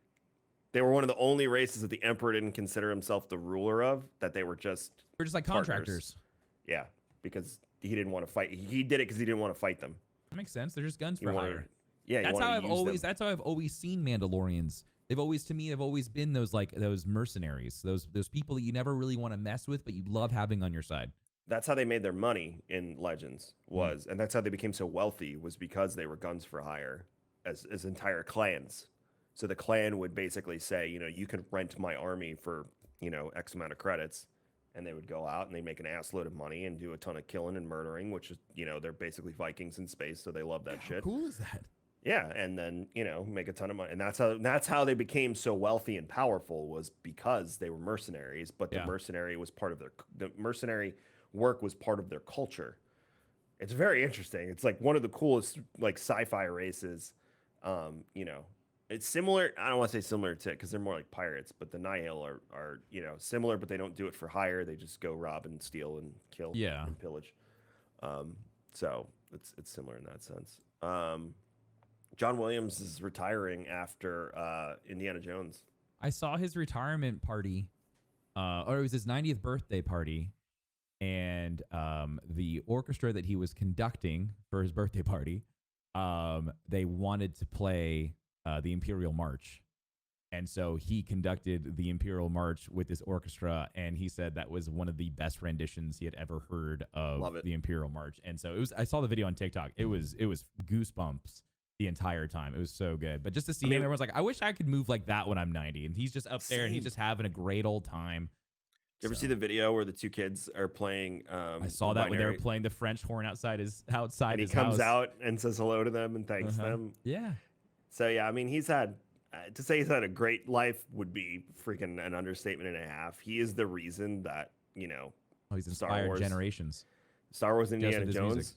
They were one of the only races that the Emperor didn't consider himself the ruler of, that they were just We're just like contractors. Yeah, because he didn't want to fight. He did it because he didn't want to fight them. That makes sense. They're just guns for hire. Yeah, that's how I've always seen Mandalorians. They've always been those mercenaries, those people that you never really want to mess with, but you love having on your side. That's how they made their money in Legends and that's how they became so wealthy, was because they were guns for hire as entire clans. So the clan would basically say, you know, you can rent my army for, you know, X amount of credits, and they would go out and they make an ass load of money and do a ton of killing and murdering, which is, you know, they're basically Vikings in space, so they love that shit. How cool is that? Yeah, and then, you know, make a ton of money. And that's how they became so wealthy and powerful, was because they were mercenaries, but the mercenary work was part of their culture. It's very interesting. It's like one of the coolest, like, sci-fi races. You know, it's similar. I don't want to say similar to it because they're more like pirates, but the Nihil are, you know, similar, but they don't do it for hire. They just go rob and steal and kill and pillage. So it's similar in that sense. John Williams is retiring after Indiana Jones. I saw his retirement party, or it was his 90th birthday party, and the orchestra that he was conducting for his birthday party, they wanted to play the Imperial March. And so he conducted the Imperial March with this orchestra, and he said that was one of the best renditions he had ever heard of the Imperial March. And so I saw the video on TikTok. It was goosebumps the entire time. It was so good. But just to see him, everyone's like, I wish I could move like that when I'm 90. And he's just up there and he's just having a great old time. Did you ever see the video where the two kids are playing? I saw that when they were playing the French horn outside his house. And he comes out and says hello to them and thanks them. Yeah. So, yeah, I mean, he's had, to say he's had a great life would be freaking an understatement and a half. He is the reason that, you know, he's inspired generations. Star Wars and Indiana Jones,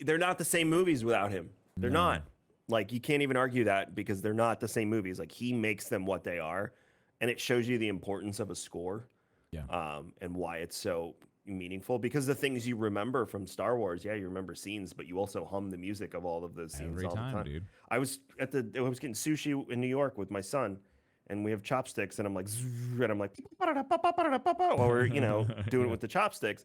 they're not the same movies without him. They're not. Like, you can't even argue that, because they're not the same movies. Like, he makes them what they are, and it shows you the importance of a score. Yeah. And why it's so meaningful, because the things you remember from Star Wars, you remember scenes, but you also hum the music of all of those scenes all the time. Dude. I was getting sushi in New York with my son, and we have chopsticks, and I'm like, while we're, you know, doing it with the chopsticks.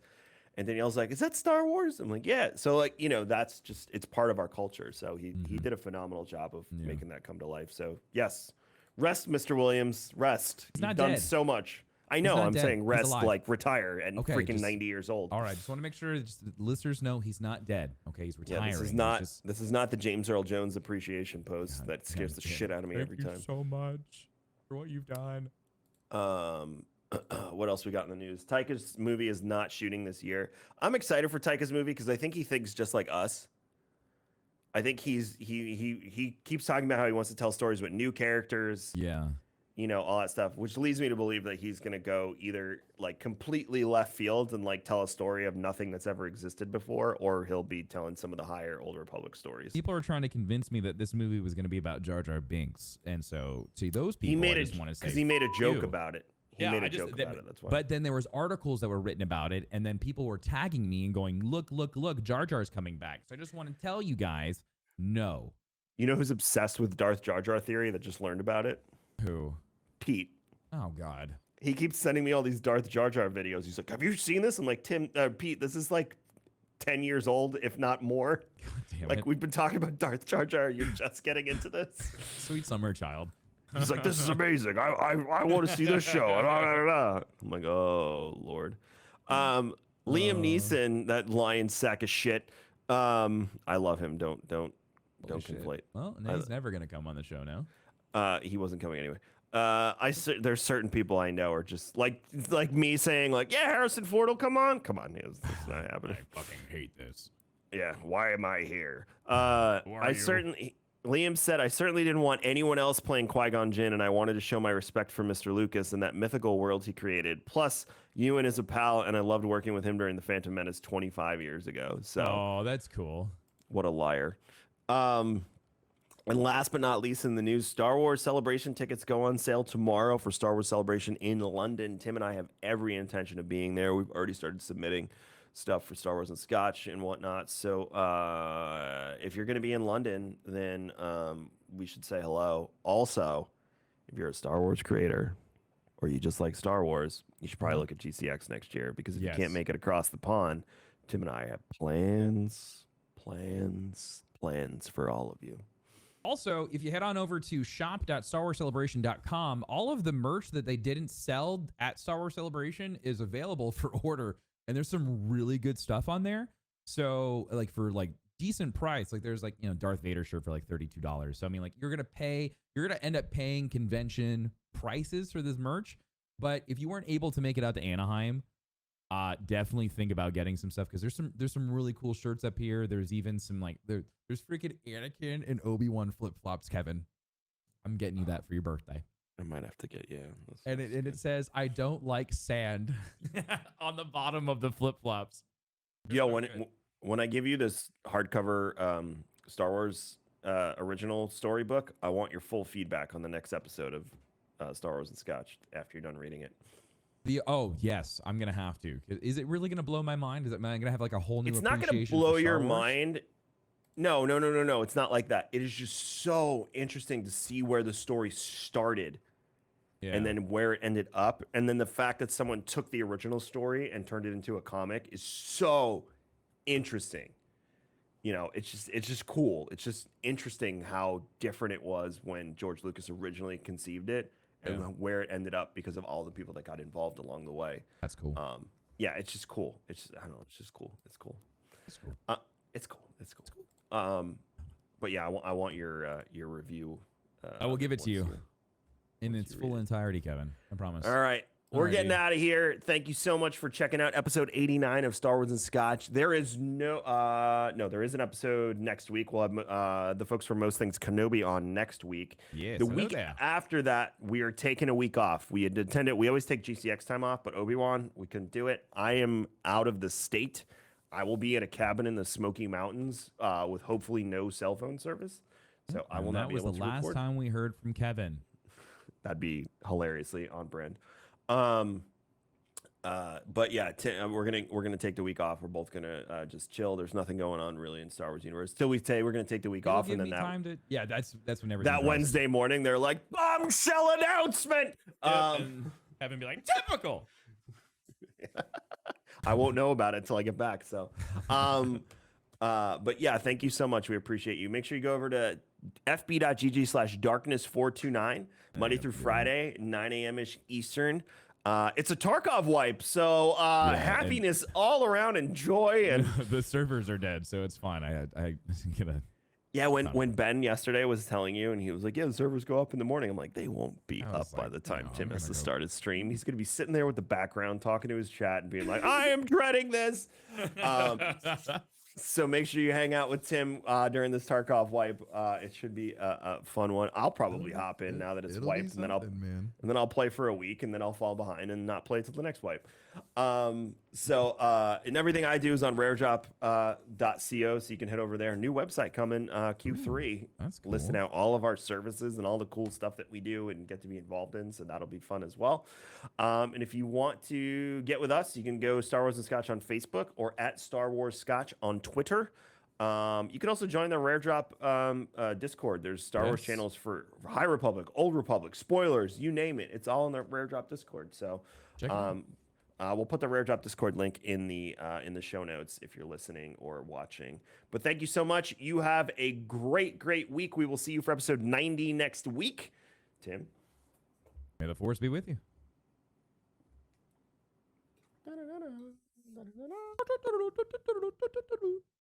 And Danielle's like, is that Star Wars? I'm like, yeah. So, like, you know, that's just, it's part of our culture. So he did a phenomenal job of making that come to life. So, yes, rest, Mr. Williams, rest. You've done so much. I know, I'm saying rest, like retire at freaking 90 years old. All right, just want to make sure the listeners know he's not dead. Okay, he's retiring. Yeah, this is not the James Earl Jones appreciation post that scares the shit out of me every time. Thank you so much for what you've done. What else we got in the news? Taika's movie is not shooting this year. I'm excited for Taika's movie because I think he thinks just like us. I think he keeps talking about how he wants to tell stories with new characters. Yeah. You know, all that stuff, which leads me to believe that he's going to go either like completely left field and like tell a story of nothing that's ever existed before, or he'll be telling some of the higher Old Republic stories. People are trying to convince me that this movie was going to be about Jar Jar Binks. And so, see, those people, I just want to say, because he made a joke about it. He made a joke about it. That's why. But then there was articles that were written about it, and then people were tagging me and going, look, Jar Jar's coming back. So I just want to tell you guys, no. You know who's obsessed with Darth Jar Jar theory that just learned about it? Who? Pete. Oh God. He keeps sending me all these Darth Jar Jar videos. He's like, "Have you seen this?" I'm like, Pete, this is like 10 years old, if not more. God damn Like it. we've been talking about Darth Jar Jar. You're just getting into this. Sweet summer child. He's like, "This is amazing. I want to see this show." I'm like, "Oh Lord." Liam Neeson, that lion sack of shit. I love him. Don't conflate. Well, now he's never gonna come on the show now. He wasn't coming anyway. There's certain people I know are just like me saying like, "Yeah, Harrison Ford will come on." Come on, it's not happening. I fucking hate this. Yeah, why am I here? you? Liam said, "I certainly didn't want anyone else playing Qui-Gon Jinn, and I wanted to show my respect for Mr. Lucas and that mythical world he created. Plus, Ewan is a pal, and I loved working with him during The Phantom Menace 25 years ago." So, oh, that's cool. what a liar. And last but not least in the news, Star Wars Celebration tickets go on sale tomorrow for Star Wars Celebration in London. Tim and I have every intention of being there. We've already started submitting stuff for Star Wars and Scotch and whatnot. So if you're going to be in London, then we should say hello. Also, if you're a Star Wars creator or you just like Star Wars, you should probably look at GCX next year, because if you can't make it across the pond, Tim and I have plans for all of you. Also, if you head on over to shop.starwarscelebration.com, all of the merch that they didn't sell at Star Wars Celebration is available for order. And there's some really good stuff on there. So like for like decent price, like there's like, you know, Darth Vader shirt for like $32. So I mean, like you're going to end up paying convention prices for this merch. But if you weren't able to make it out to Anaheim, definitely think about getting some stuff, because there's some really cool shirts up here. There's even some like there's freaking Anakin and Obi-Wan flip-flops, Kevin. I'm getting you that for your birthday. I might have to get And it says, "I don't like sand" on the bottom of the flip-flops. Yo, when I give you this hardcover Star Wars original storybook, I want your full feedback on the next episode of Star Wars and Scotch after you're done reading it. Oh yes, I'm gonna have to. Is it really gonna blow my mind? Am I gonna have like a whole new? It's not gonna blow your mind. No. It's not like that. It is just so interesting to see where the story started. Yeah. And then where it ended up. And then the fact that someone took the original story and turned it into a comic is so interesting. You know, it's just cool. It's just interesting how different it was when George Lucas originally conceived it and where it ended up because of all the people that got involved along the way. That's cool. Yeah, it's just cool. I don't know. It's just cool. It's cool. It's cool. But yeah, I want your review. I will give it to you. In its full entirety, Kevin. I promise. All right. We're getting out of here. Thank you so much for checking out episode 89 of Star Wars and Scotch. There is there is an episode next week. We'll have the folks from Most Things Kenobi on next week. Yes, the week after that, we are taking a week off. We always take GCX time off, but Obi-Wan, we couldn't do it. I am out of the state. I will be at a cabin in the Smoky Mountains with hopefully no cell phone service. So I will not be able to record. That was the last time we heard from Kevin. That'd be hilariously on brand. But yeah, we're gonna take the week off. We're both gonna just chill. There's nothing going on really in Star Wars universe. Till we say we're gonna take the week off, and then that's when everything. That Wednesday morning, they're like, bombshell announcement. Kevin be like, typical. I won't know about it until I get back. So, but yeah, thank you so much. We appreciate you. Make sure you go over to fb.gg/darkness429 Monday through Friday, 9 a.m.-ish Eastern. It's a Tarkov wipe, so happiness all around and joy. And the servers are dead, so it's fine. I gonna. Yeah, when Ben yesterday was telling you, and he was like, "Yeah, the servers go up in the morning." I'm like, "They won't be up by the time Tim has to start his stream. He's gonna be sitting there with the background, talking to his chat, and being like, I am dreading this." So make sure you hang out with Tim during this Tarkov wipe. It should be a fun one. I'll probably hop in now that it's wiped, and then I'll play for a week, and then I'll fall behind and not play till the next wipe. And everything I do is on raredrop.co, so you can head over there. New website coming Q3. That's cool. Listing out all of our services and all the cool stuff that we do and get to be involved in, so that'll be fun as well. And if you want to get with us, you can go Star Wars and Scotch on Facebook or at Star Wars Scotch on Twitter. You can also join the Rare Drop Discord. There's Star Wars Yes. channels for High Republic, Old Republic, spoilers, you name it. It's all in the Rare Drop Discord. So Check it out. we'll put the Rare Drop Discord link in the show notes if you're listening or watching. But thank you so much. You have a great, great week. We will see you for episode 90 next week. Tim. May the force be with you.